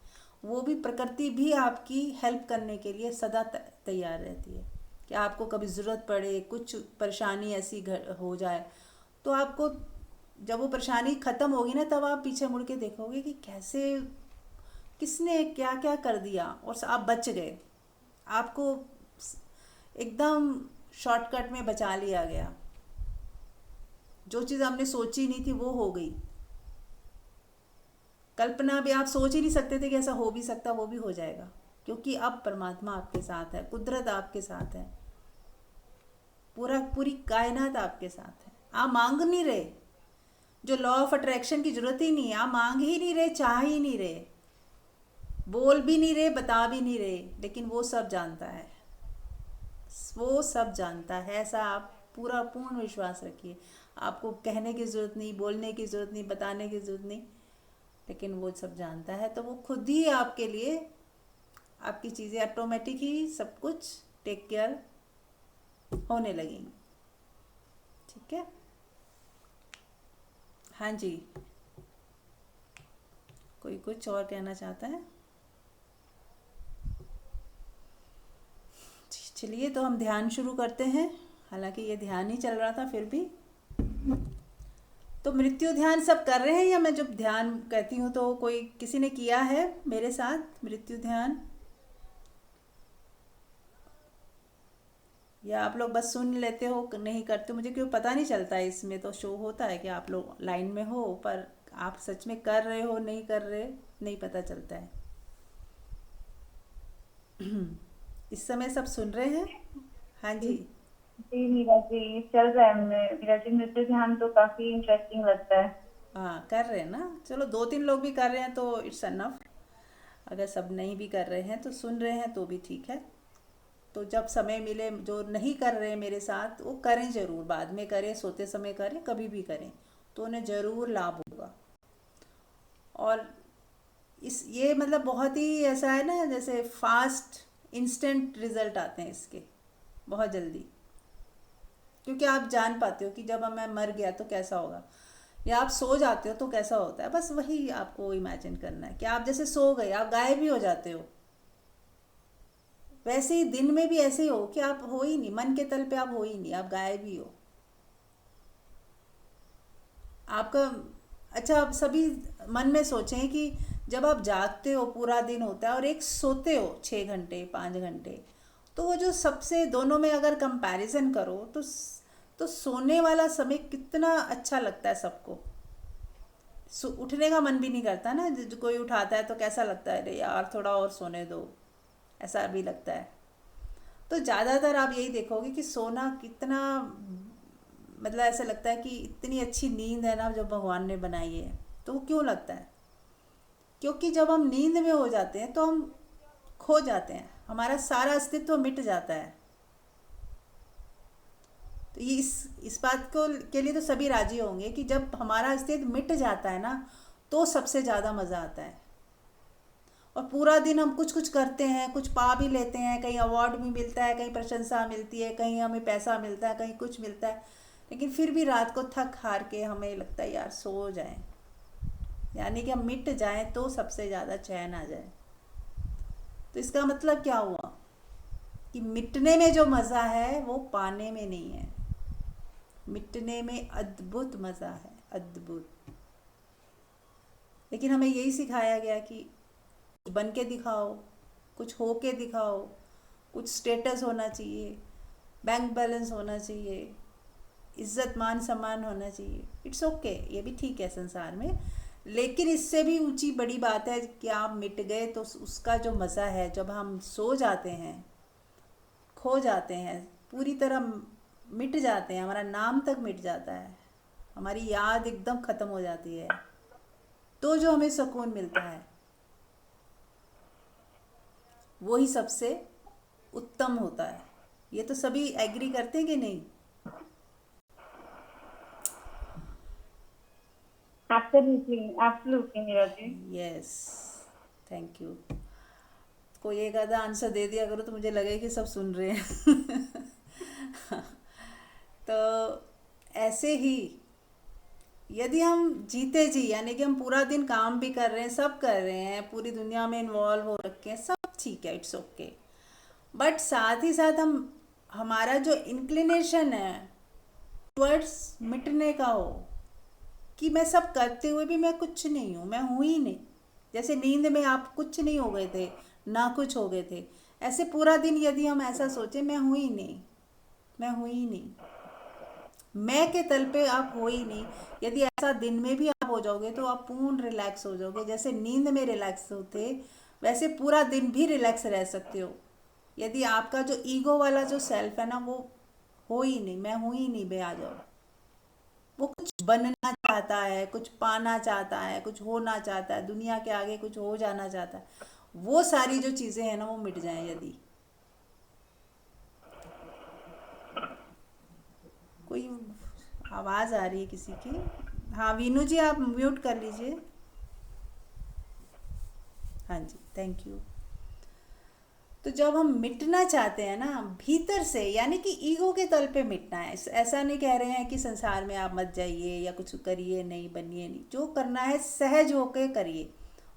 वो भी, प्रकृति भी आपकी हेल्प करने के लिए सदा तैयार रहती है कि आपको कभी ज़रूरत पड़े, कुछ परेशानी ऐसी हो जाए तो आपको, जब वो परेशानी ख़त्म होगी ना, तब आप पीछे मुड़ के देखोगे कि कैसे, किसने क्या क्या कर दिया और आप बच गए। आपको एकदम शॉर्टकट में बचा लिया गया। जो चीज़ आपने सोची नहीं थी वो हो गई। कल्पना भी आप सोच ही नहीं सकते थे कि ऐसा हो भी सकता, वो भी हो जाएगा, क्योंकि अब परमात्मा आपके साथ है, कुदरत आपके साथ है, पूरी कायनात आपके साथ है। आप मांग नहीं रहे, जो लॉ ऑफ अट्रैक्शन की जरूरत ही नहीं है। आप मांग ही नहीं रहे, चाह ही नहीं रहे, बोल भी नहीं रहे, बता भी नहीं रहे, लेकिन वो सब जानता है, वो सब जानता है। ऐसा आप पूरा पूर्ण विश्वास रखिए। आपको कहने की ज़रूरत नहीं, बोलने की ज़रूरत नहीं, बताने की ज़रूरत नहीं, लेकिन वो सब जानता है। तो वो खुद ही आपके लिए आपकी चीज़ें ऑटोमेटिक ही सब कुछ टेक केयर होने लगेंगी। ठीक है? हाँ जी, कोई कुछ और कहना चाहता है? चलिए, तो हम ध्यान शुरू करते हैं। हालांकि ये ध्यान ही चल रहा था, फिर भी तो मृत्यु ध्यान सब कर रहे हैं, या मैं जब ध्यान कहती हूँ तो कोई किसी ने किया है मेरे साथ मृत्यु ध्यान, या आप लोग बस सुन लेते हो, नहीं करते? मुझे क्यों पता नहीं चलता है। इसमें तो शो होता है कि आप लोग लाइन में हो, पर आप सच में कर रहे हो नहीं कर रहे नहीं पता चलता है। इस समय सब सुन रहे हैं? हाँ जी। जी मीरा जी, चल रहा है। मीरा जी, नृत्य ध्यान तो काफी इंटरेस्टिंग लगता है। हाँ, कर रहे हैं ना। चलो, 2-3 लोग भी कर रहे हैं तो इट्स अनफ। अगर सब नहीं भी कर रहे हैं तो सुन रहे हैं तो भी ठीक है। तो जब समय मिले, जो नहीं कर रहे हैं मेरे साथ, वो करें ज़रूर, बाद में करें, सोते समय करें, कभी भी करें, तो उन्हें ज़रूर लाभ होगा। और ये मतलब बहुत ही ऐसा है ना, जैसे फास्ट इंस्टेंट रिजल्ट आते हैं इसके, बहुत जल्दी। क्योंकि आप जान पाते हो कि जब मैं मर गया तो कैसा होगा, या आप सो जाते हो तो कैसा होता है। बस वही आपको इमेजिन करना है कि आप जैसे सो गए, आप गायब भी हो जाते हो। वैसे ही दिन में भी ऐसे ही हो कि आप हो ही नहीं, मन के तल पे आप हो ही नहीं, आप गायब ही हो। आपका, अच्छा, आप सभी मन में सोचें कि जब आप जागते हो पूरा दिन होता है और एक सोते हो 6 घंटे 5 घंटे, तो वो जो सबसे दोनों में अगर कंपैरिजन करो तो सोने वाला समय कितना अच्छा लगता है सबको। उठने का मन भी नहीं करता ना, जो कोई उठाता है तो कैसा लगता है, अरे यार थोड़ा और सोने दो, ऐसा भी लगता है। तो ज़्यादातर आप यही देखोगे कि सोना कितना, मतलब ऐसा लगता है कि इतनी अच्छी नींद है ना जो भगवान ने बनाई है। तो वो क्यों लगता है? क्योंकि जब हम नींद में हो जाते हैं तो हम खो जाते हैं, हमारा सारा अस्तित्व मिट जाता है। तो ये इस बात को के लिए तो सभी राजी होंगे कि जब हमारा अस्तित्व मिट जाता है ना, तो सबसे ज़्यादा मज़ा आता है। और पूरा दिन हम कुछ कुछ करते हैं, कुछ पा भी लेते हैं, कहीं अवार्ड भी मिलता है, कहीं प्रशंसा मिलती है, कहीं हमें पैसा मिलता है, कहीं कुछ मिलता है, लेकिन फिर भी रात को थक हार के हमें लगता है यार सो जाएं। यानी कि हम मिट जाएं तो सबसे ज़्यादा चैन आ जाए। तो इसका मतलब क्या हुआ कि मिटने में जो मज़ा है वो पाने में नहीं है। मिटने में अद्भुत मज़ा है, अद्भुत। लेकिन हमें यही सिखाया गया कि बन के दिखाओ, कुछ हो के दिखाओ, कुछ स्टेटस होना चाहिए, बैंक बैलेंस होना चाहिए, इज्जत मान सम्मान होना चाहिए। इट्स ओके, ये भी ठीक है संसार में। लेकिन इससे भी ऊंची बड़ी बात है कि आप मिट गए तो उसका जो मज़ा है, जब हम सो जाते हैं, खो जाते हैं, पूरी तरह मिट जाते हैं, हमारा नाम तक मिट जाता है, हमारी याद एकदम ख़त्म हो जाती है, तो जो हमें सुकून मिलता है वही सबसे उत्तम होता है। ये तो सभी एग्री करते हैं कि नहीं? Absolutely absolutely Meera ji. Yes, thank you. कोई एक आधा आंसर दे दिया करो तो मुझे लगे कि सब सुन रहे हैं। तो ऐसे ही यदि हम जीते जी, यानी कि हम पूरा दिन काम भी कर रहे हैं, सब कर रहे हैं, पूरी दुनिया में इन्वॉल्व हो रखे हैं, सब ठीक है, इट्स ओके, बट साथ ही साथ हम, हमारा जो इंक्लिनेशन है टुवर्ड्स मिटने का हो, कि मैं सब करते हुए भी मैं कुछ नहीं हूँ, मैं हूँ ही नहीं। जैसे नींद में आप कुछ नहीं हो गए थे, ना कुछ हो गए थे, ऐसे पूरा दिन यदि हम ऐसा सोचे मैं हूँ ही नहीं, मैं हूँ ही नहीं, मैं के तल पे आप हो ही नहीं, यदि ऐसा दिन में भी आप हो जाओगे तो आप पूर्ण रिलैक्स हो जाओगे। जैसे नींद में रिलैक्स होते वैसे पूरा दिन भी रिलैक्स रह सकते हो, यदि आपका जो ईगो वाला जो सेल्फ है ना, वो हो ही नहीं, मैं हूँ ही नहीं, बे आ जाओ। वो कुछ बनना चाहता है, कुछ पाना चाहता है, कुछ होना चाहता है, दुनिया के आगे कुछ हो जाना चाहता है, वो सारी जो चीज़ें हैं ना वो मिट जाएं यदि। कोई आवाज़ आ रही है किसी की? हाँ वीनू जी, आप म्यूट कर लीजिए। हाँ जी, थैंक यू। तो जब हम मिटना चाहते हैं ना भीतर से, यानी कि ईगो के तल पे मिटना है, ऐसा नहीं कह रहे हैं कि संसार में आप मत जाइए या कुछ करिए नहीं, बनिए नहीं, जो करना है सहज होके करिए।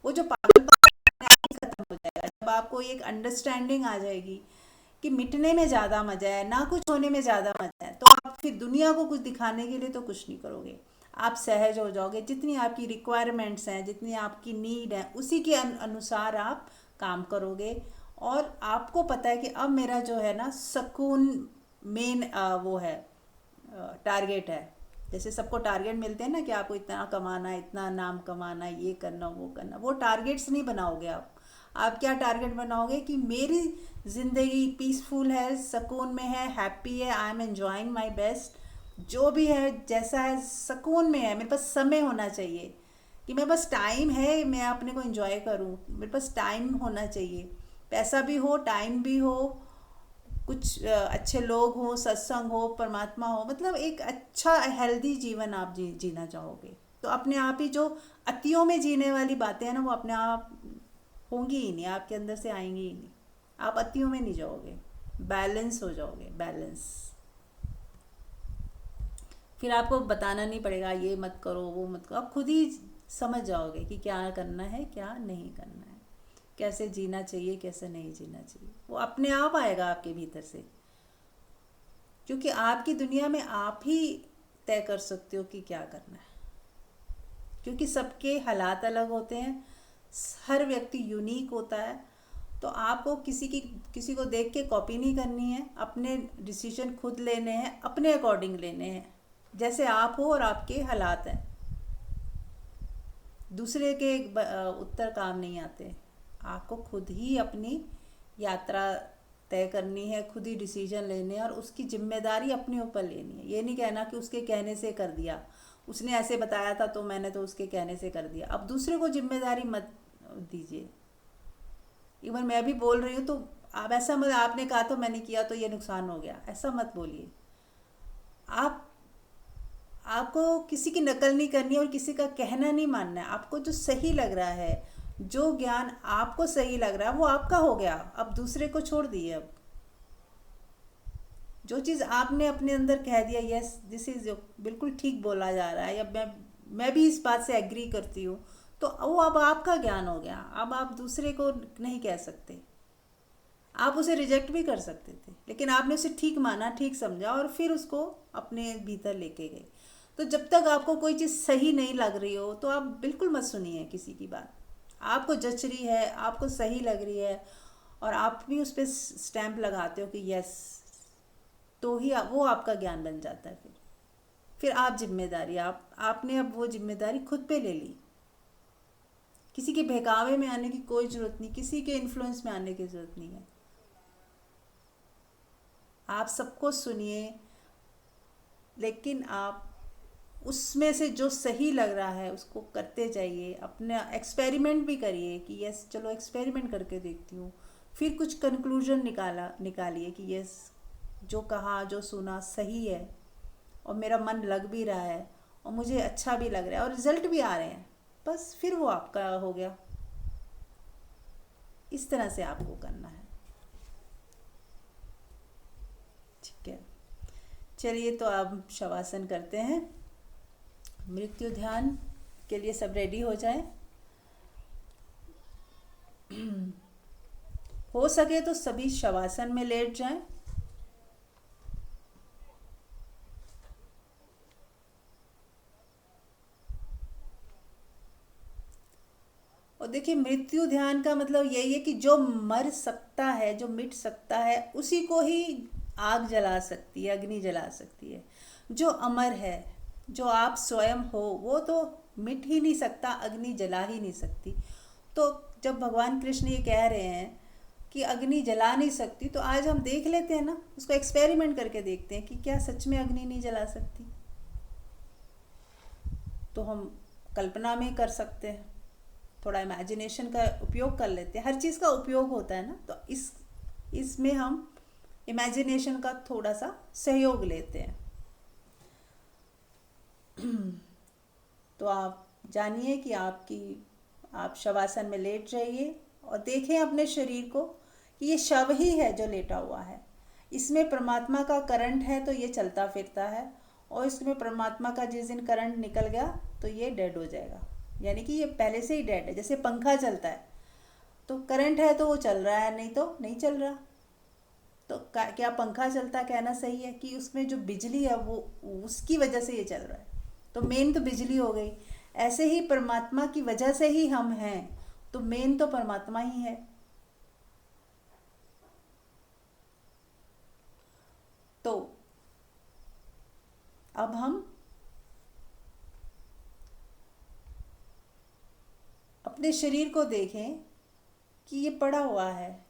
वो जो पागलपन है, खत्म हो जाएगा जब आपको एक अंडरस्टैंडिंग आ जाएगी कि मिटने में ज़्यादा मज़ा है, ना कुछ होने में ज़्यादा मज़ा है, तो आप फिर दुनिया को कुछ दिखाने के लिए तो कुछ नहीं करोगे, आप सहज हो जाओगे। जितनी आपकी रिक्वायरमेंट्स हैं, जितनी आपकी नीड है, उसी के अनुसार आप काम करोगे। और आपको पता है कि अब मेरा जो है ना सुकून मेन वो है, टारगेट है। जैसे सबको टारगेट मिलते हैं ना कि आपको इतना कमाना है, इतना नाम कमाना है, ये करना वो करना, वो टारगेट्स नहीं बनाओगे आप क्या टारगेट बनाओगे कि मेरी ज़िंदगी पीसफुल है, सुकून में है, हैप्पी है, I am enjoying my best, जो भी है जैसा है सुकून में है, मेरे पास समय होना चाहिए, कि मेरे पास टाइम है, मैं अपने को एंजॉय करूं, मेरे पास टाइम होना चाहिए, पैसा भी हो, टाइम भी हो, कुछ अच्छे लोग हो, सत्संग हो, परमात्मा हो, मतलब एक अच्छा हेल्दी जीवन आप जीना चाहोगे। तो अपने आप ही जो अतियों में जीने वाली बातें हैं ना वो अपने आप होंगी ही नहीं, आपके अंदर से आएंगी ही नहीं, आप अतियों में नहीं जाओगे, बैलेंस हो जाओगे, बैलेंस। फिर आपको बताना नहीं पड़ेगा ये मत करो वो मत करो, आप खुद ही समझ जाओगे कि क्या करना है क्या नहीं करना है, कैसे जीना चाहिए कैसे नहीं जीना चाहिए, वो अपने आप आएगा आपके भीतर से। क्योंकि आपकी दुनिया में आप ही तय कर सकते हो कि क्या करना है, क्योंकि सबके हालात अलग होते हैं, हर व्यक्ति यूनिक होता है। तो आपको किसी को देख के कॉपी नहीं करनी है, अपने डिसीजन खुद लेने हैं, अपने अकॉर्डिंग लेने हैं, जैसे आप हो और आपके हालात हैं। दूसरे के उत्तर काम नहीं आते, आपको खुद ही अपनी यात्रा तय करनी है, खुद ही डिसीजन लेने हैं और उसकी जिम्मेदारी अपने ऊपर लेनी है। ये नहीं कहना कि उसके कहने से कर दिया, उसने ऐसे बताया था तो मैंने तो उसके कहने से कर दिया। अब दूसरे को जिम्मेदारी मत दीजिए। इवन मैं भी बोल रही हूँ तो आप ऐसा मत, आपने कहा तो मैंने किया तो ये नुकसान हो गया, ऐसा मत बोलिए। आपको किसी की नकल नहीं करनी है और किसी का कहना नहीं मानना है। आपको जो सही लग रहा है, जो ज्ञान आपको सही लग रहा है वो आपका हो गया, अब दूसरे को छोड़ दिए। अब जो चीज़ आपने अपने अंदर कह दिया यस दिस इज़ बिल्कुल ठीक बोला जा रहा है, या मैं भी इस बात से एग्री करती हूँ, तो वो अब आपका ज्ञान हो गया। अब आप दूसरे को नहीं कह सकते, आप उसे रिजेक्ट भी कर सकते थे, लेकिन आपने उसे ठीक माना, ठीक समझा और फिर उसको अपने भीतर लेके गए। तो जब तक आपको कोई चीज़ सही नहीं लग रही हो तो आप बिल्कुल मत सुनिए किसी की बात, आपको जच रही है, आपको सही लग रही है, और आप भी उस पर स्टैंप लगाते हो कि यस, तो ही वो आपका ज्ञान बन जाता है। फिर आप जिम्मेदारी, आपने अब वो जिम्मेदारी खुद पे ले ली। किसी के बहकावे में आने की कोई ज़रूरत नहीं, किसी के इन्फ्लुएंस में आने की ज़रूरत नहीं है। आप सबको सुनिए, लेकिन आप उसमें से जो सही लग रहा है उसको करते जाइए। अपना एक्सपेरिमेंट भी करिए कि यस चलो एक्सपेरिमेंट करके देखती हूँ, फिर कुछ कंक्लूजन निकालिए कि यस जो कहा जो सुना सही है, और मेरा मन लग भी रहा है, और मुझे अच्छा भी लग रहा है, और रिजल्ट भी आ रहे हैं, बस फिर वो आपका हो गया। इस तरह से आपको करना है। ठीक है, चलिए तो अब शवासन करते हैं। मृत्यु ध्यान के लिए सब रेडी हो जाए। हो सके तो सभी शवासन में लेट जाएं। और देखिए, मृत्यु ध्यान का मतलब यही है कि जो मर सकता है, जो मिट सकता है, उसी को ही आग जला सकती है, अग्नि जला सकती है। जो अमर है, जो आप स्वयं हो, वो तो मिट ही नहीं सकता, अग्नि जला ही नहीं सकती। तो जब भगवान कृष्ण ये कह रहे हैं कि अग्नि जला नहीं सकती, तो आज हम देख लेते हैं ना, उसको एक्सपेरिमेंट करके देखते हैं कि क्या सच में अग्नि नहीं जला सकती। तो हम कल्पना में कर सकते हैं, थोड़ा इमेजिनेशन का उपयोग कर लेते हैं। हर चीज़ का उपयोग होता है ना, तो इसमें हम इमेजिनेशन का थोड़ा सा सहयोग लेते हैं। तो आप जानिए कि आप शवासन में लेट जाइए और देखें अपने शरीर को कि ये शव ही है जो लेटा हुआ है। इसमें परमात्मा का करंट है तो ये चलता फिरता है, और इसमें परमात्मा का जिस दिन करंट निकल गया तो ये डेड हो जाएगा। यानी कि ये पहले से ही डेड है। जैसे पंखा चलता है तो करंट है तो वो चल रहा है, नहीं तो नहीं चल रहा। तो क्या पंखा चलता कहना सही है कि उसमें जो बिजली है वो उसकी वजह से ये चल रहा है, तो मेन तो बिजली हो गई। ऐसे ही परमात्मा की वजह से ही हम हैं, तो मेन तो परमात्मा ही है। तो अब हम अपने शरीर को देखें कि ये पड़ा हुआ है।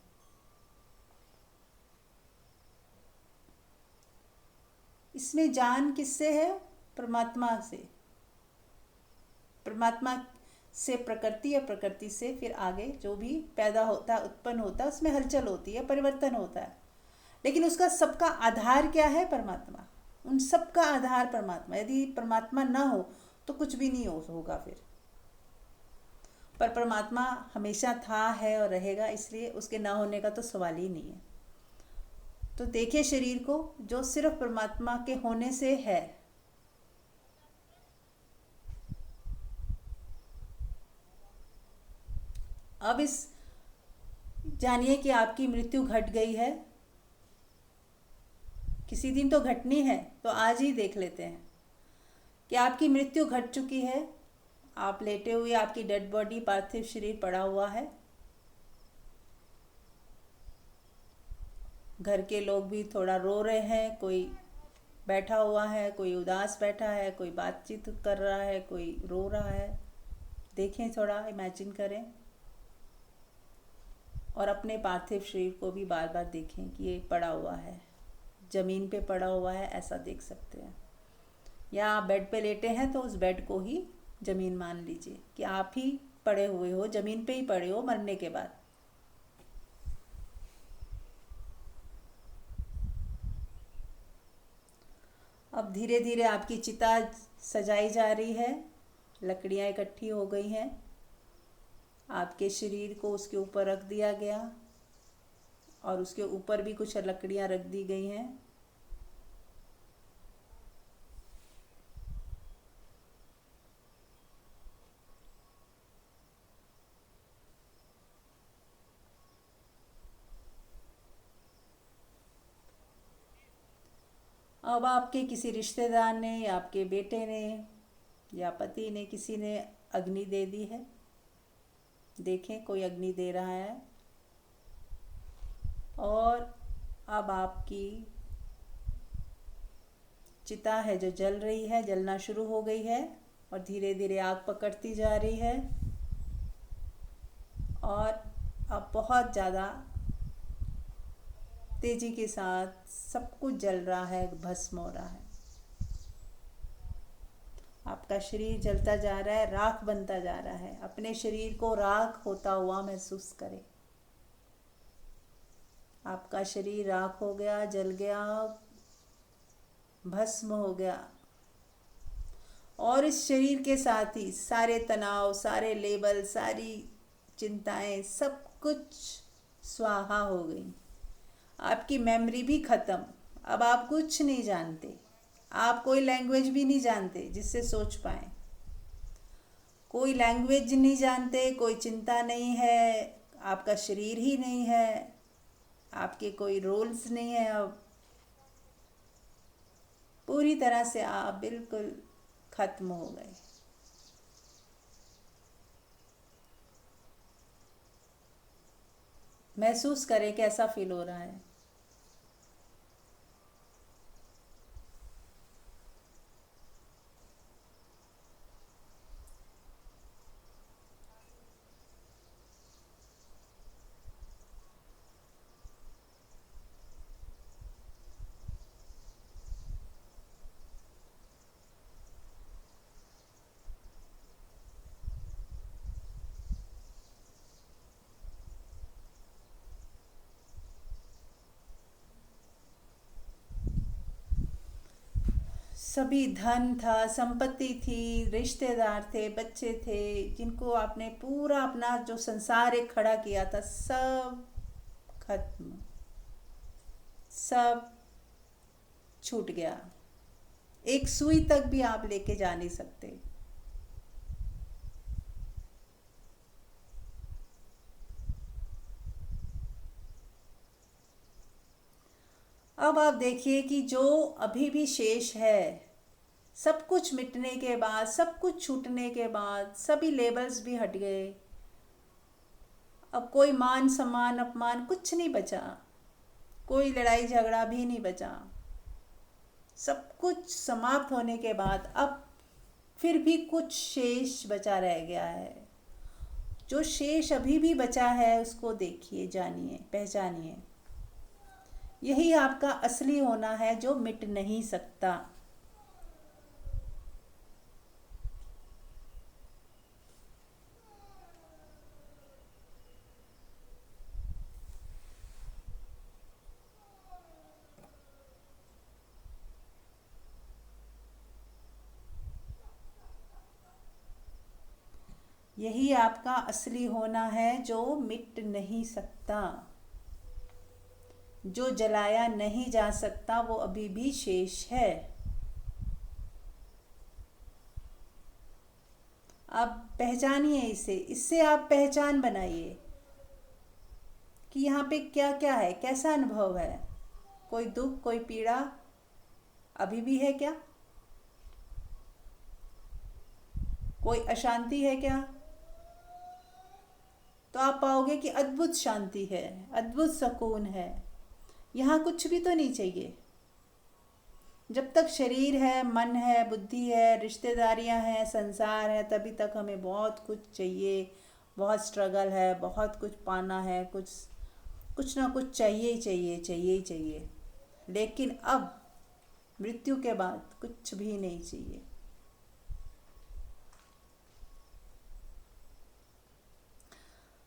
इसमें जान किससे है? परमात्मा से। परमात्मा से प्रकृति, या प्रकृति से फिर आगे जो भी पैदा होता है, उत्पन्न होता है, उसमें हलचल होती है, परिवर्तन होता है। लेकिन उसका सबका आधार क्या है? परमात्मा। उन सबका आधार परमात्मा। यदि परमात्मा ना हो तो कुछ भी नहीं होगा फिर। पर परमात्मा हमेशा था, है और रहेगा, इसलिए उसके ना होने का तो सवाल ही नहीं है। तो देखिए शरीर को, जो सिर्फ परमात्मा के होने से है। अब इस जानिए कि आपकी मृत्यु घट गई है। किसी दिन तो घटनी है, तो आज ही देख लेते हैं कि आपकी मृत्यु घट चुकी है। आप लेटे हुए, आपकी डेड बॉडी, पार्थिव शरीर पड़ा हुआ है। घर के लोग भी थोड़ा रो रहे हैं, कोई बैठा हुआ है, कोई उदास बैठा है, कोई बातचीत कर रहा है, कोई रो रहा है। देखें, थोड़ा इमेजिन करें, और अपने पार्थिव शरीर को भी बार बार देखें कि ये पड़ा हुआ है, ज़मीन पे पड़ा हुआ है, ऐसा देख सकते हैं। या आप बेड पे लेटे हैं तो उस बेड को ही ज़मीन मान लीजिए कि आप ही पड़े हुए हो, ज़मीन पे ही पड़े हो मरने के बाद। अब धीरे धीरे आपकी चिता सजाई जा रही है, लकड़ियाँ इकट्ठी हो गई हैं, आपके शरीर को उसके ऊपर रख दिया गया, और उसके ऊपर भी कुछ लकड़ियाँ रख दी गई हैं। अब आपके किसी रिश्तेदार ने, या आपके बेटे ने, या पति ने, किसी ने अग्नि दे दी है। देखें कोई अग्नि दे रहा है। और अब आपकी चिता है जो जल रही है, जलना शुरू हो गई है और धीरे धीरे आग पकड़ती जा रही है। और अब बहुत ज़्यादा तेजी के साथ सब कुछ जल रहा है, भस्म हो रहा है। आपका शरीर जलता जा रहा है, राख बनता जा रहा है। अपने शरीर को राख होता हुआ महसूस करें। आपका शरीर राख हो गया, जल गया, भस्म हो गया। और इस शरीर के साथ ही सारे तनाव, सारे लेबल, सारी चिंताएं, सब कुछ स्वाहा हो गई। आपकी मेमोरी भी ख़त्म। अब आप कुछ नहीं जानते। आप कोई लैंग्वेज भी नहीं जानते जिससे सोच पाएँ। कोई लैंग्वेज नहीं जानते, कोई चिंता नहीं है, आपका शरीर ही नहीं है, आपके कोई रोल्स नहीं है। अब पूरी तरह से आप बिल्कुल ख़त्म हो गए। महसूस करें कैसा फील हो रहा है। सभी धन था, संपत्ति थी, रिश्तेदार थे, बच्चे थे, जिनको आपने पूरा अपना जो संसार एक खड़ा किया था, सब खत्म, सब छूट गया। एक सुई तक भी आप लेके जा नहीं सकते। अब आप देखिए कि जो अभी भी शेष है, सब कुछ मिटने के बाद, सब कुछ छूटने के बाद, सभी लेबल्स भी हट गए। अब कोई मान सम्मान अपमान कुछ नहीं बचा, कोई लड़ाई झगड़ा भी नहीं बचा। सब कुछ समाप्त होने के बाद अब फिर भी कुछ शेष बचा रह गया है। जो शेष अभी भी बचा है उसको देखिए, जानिए, पहचानिए। यही आपका असली होना है जो मिट नहीं सकता। यही आपका असली होना है जो मिट नहीं सकता। जो जलाया नहीं जा सकता वो अभी भी शेष है। आप पहचानिए इसे, इससे आप पहचान बनाइए कि यहाँ पे क्या क्या है, कैसा अनुभव है। कोई दुख, कोई पीड़ा अभी भी है क्या? कोई अशांति है क्या? तो आप पाओगे कि अद्भुत शांति है, अद्भुत सुकून है। यहाँ कुछ भी तो नहीं चाहिए। जब तक शरीर है, मन है, बुद्धि है, रिश्तेदारियाँ हैं, संसार है, तभी तक हमें बहुत कुछ चाहिए, बहुत स्ट्रगल है, बहुत कुछ पाना है, कुछ ना कुछ चाहिए ही चाहिए, चाहिए ही चाहिए। लेकिन अब मृत्यु के बाद कुछ भी नहीं चाहिए।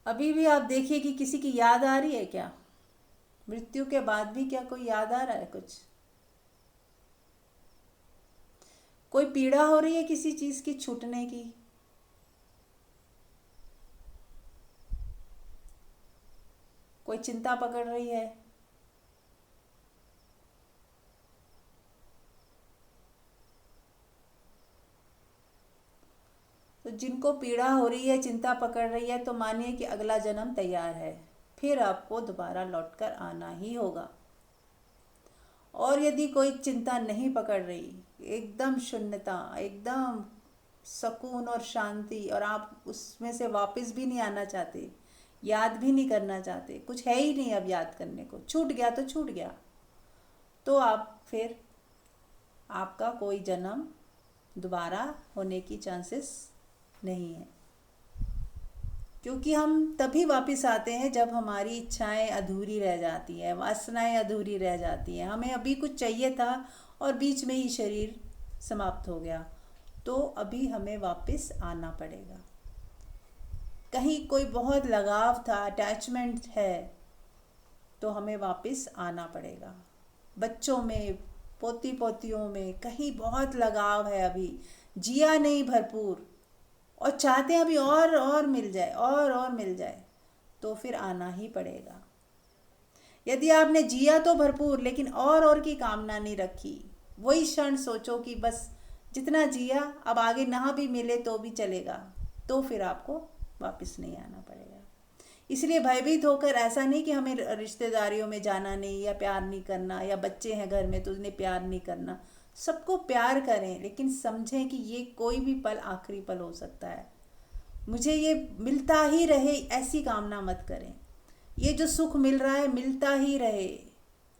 अभी भी आप देखिए कि किसी की याद आ रही है क्या? मृत्यु के बाद भी क्या कोई याद आ रहा है कुछ? कोई पीड़ा हो रही है किसी चीज की छूटने की? कोई चिंता पकड़ रही है? तो जिनको पीड़ा हो रही है, चिंता पकड़ रही है, तो मानिए कि अगला जन्म तैयार है, फिर आपको दोबारा लौटकर आना ही होगा। और यदि कोई चिंता नहीं पकड़ रही, एकदम शून्यता, एकदम सुकून और शांति, और आप उसमें से वापस भी नहीं आना चाहते, याद भी नहीं करना चाहते, कुछ है ही नहीं अब याद करने को, छूट गया तो छूट गया, तो आप फिर आपका कोई जन्म दोबारा होने की चांसेस नहीं है। क्योंकि हम तभी वापस आते हैं जब हमारी इच्छाएं अधूरी रह जाती हैं, वासनाएं अधूरी रह जाती हैं, हमें अभी कुछ चाहिए था और बीच में ही शरीर समाप्त हो गया, तो अभी हमें वापस आना पड़ेगा। कहीं कोई बहुत लगाव था, अटैचमेंट है, तो हमें वापस आना पड़ेगा। बच्चों में, पोती पोतियों में कहीं बहुत लगाव है, अभी जिया नहीं भरपूर, और चाहते हैं अभी और मिल जाए, और मिल जाए, तो फिर आना ही पड़ेगा। यदि आपने जिया तो भरपूर, लेकिन और की कामना नहीं रखी, वही क्षण सोचो कि बस जितना जिया, अब आगे ना भी मिले तो भी चलेगा, तो फिर आपको वापस नहीं आना पड़ेगा। इसलिए भयभीत होकर, ऐसा नहीं कि हमें रिश्तेदारियों में जाना नहीं, या प्यार नहीं करना, या बच्चे हैं घर में तो उन्हें प्यार नहीं करना, सबको प्यार करें, लेकिन समझें कि ये कोई भी पल आखिरी पल हो सकता है। मुझे ये मिलता ही रहे, ऐसी कामना मत करें। ये जो सुख मिल रहा है मिलता ही रहे,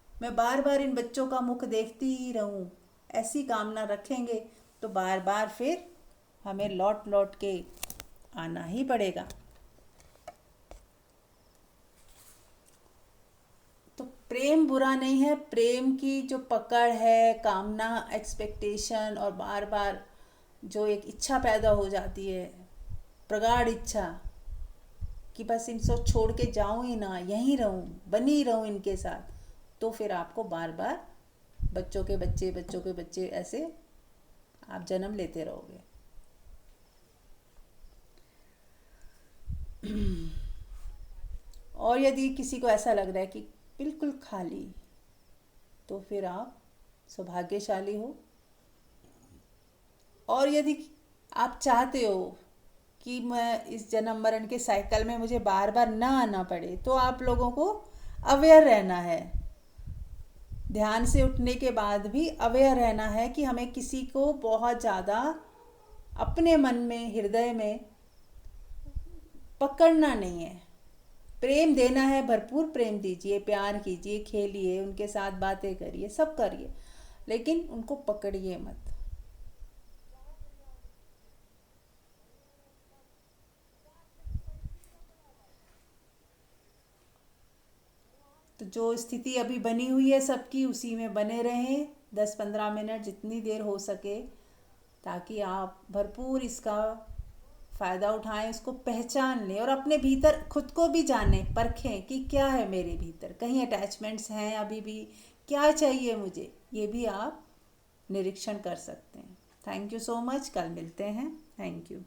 मैं बार बार इन बच्चों का मुख देखती ही रहूं, ऐसी कामना रखेंगे तो बार बार फिर हमें लौट लौट के आना ही पड़ेगा। तो प्रेम बुरा नहीं है, प्रेम की जो पकड़ है, कामना, एक्सपेक्टेशन, और बार बार जो एक इच्छा पैदा हो जाती है, प्रगाढ़ इच्छा कि बस इनको छोड़ के जाऊं ही ना, यहीं रहूं, बनी रहूं इनके साथ, तो फिर आपको बार बार बच्चों के बच्चे ऐसे आप जन्म लेते रहोगे। और यदि किसी को ऐसा लग रहा है कि बिल्कुल खाली, तो फिर आप सौभाग्यशाली हो। और यदि आप चाहते हो कि मैं इस जन्म मरण के साइकिल में मुझे बार बार ना आना पड़े, तो आप लोगों को अवेयर रहना है। ध्यान से उठने के बाद भी अवेयर रहना है कि हमें किसी को बहुत ज़्यादा अपने मन में, हृदय में पकड़ना नहीं है। प्रेम देना है, भरपूर प्रेम दीजिए, प्यार कीजिए, खेलिए, उनके साथ बातें करिए, सब करिए, लेकिन उनको पकड़िए मत। तो जो स्थिति अभी बनी हुई है सबकी, उसी में बने रहें 10-15 मिनट, जितनी देर हो सके, ताकि आप भरपूर इसका फ़ायदा उठाएं, इसको पहचान लें, और अपने भीतर खुद को भी जानें, परखें कि क्या है मेरे भीतर, कहीं अटैचमेंट्स हैं अभी भी, क्या चाहिए मुझे, ये भी आप निरीक्षण कर सकते हैं। थैंक यू सो मच, कल मिलते हैं। Thank you.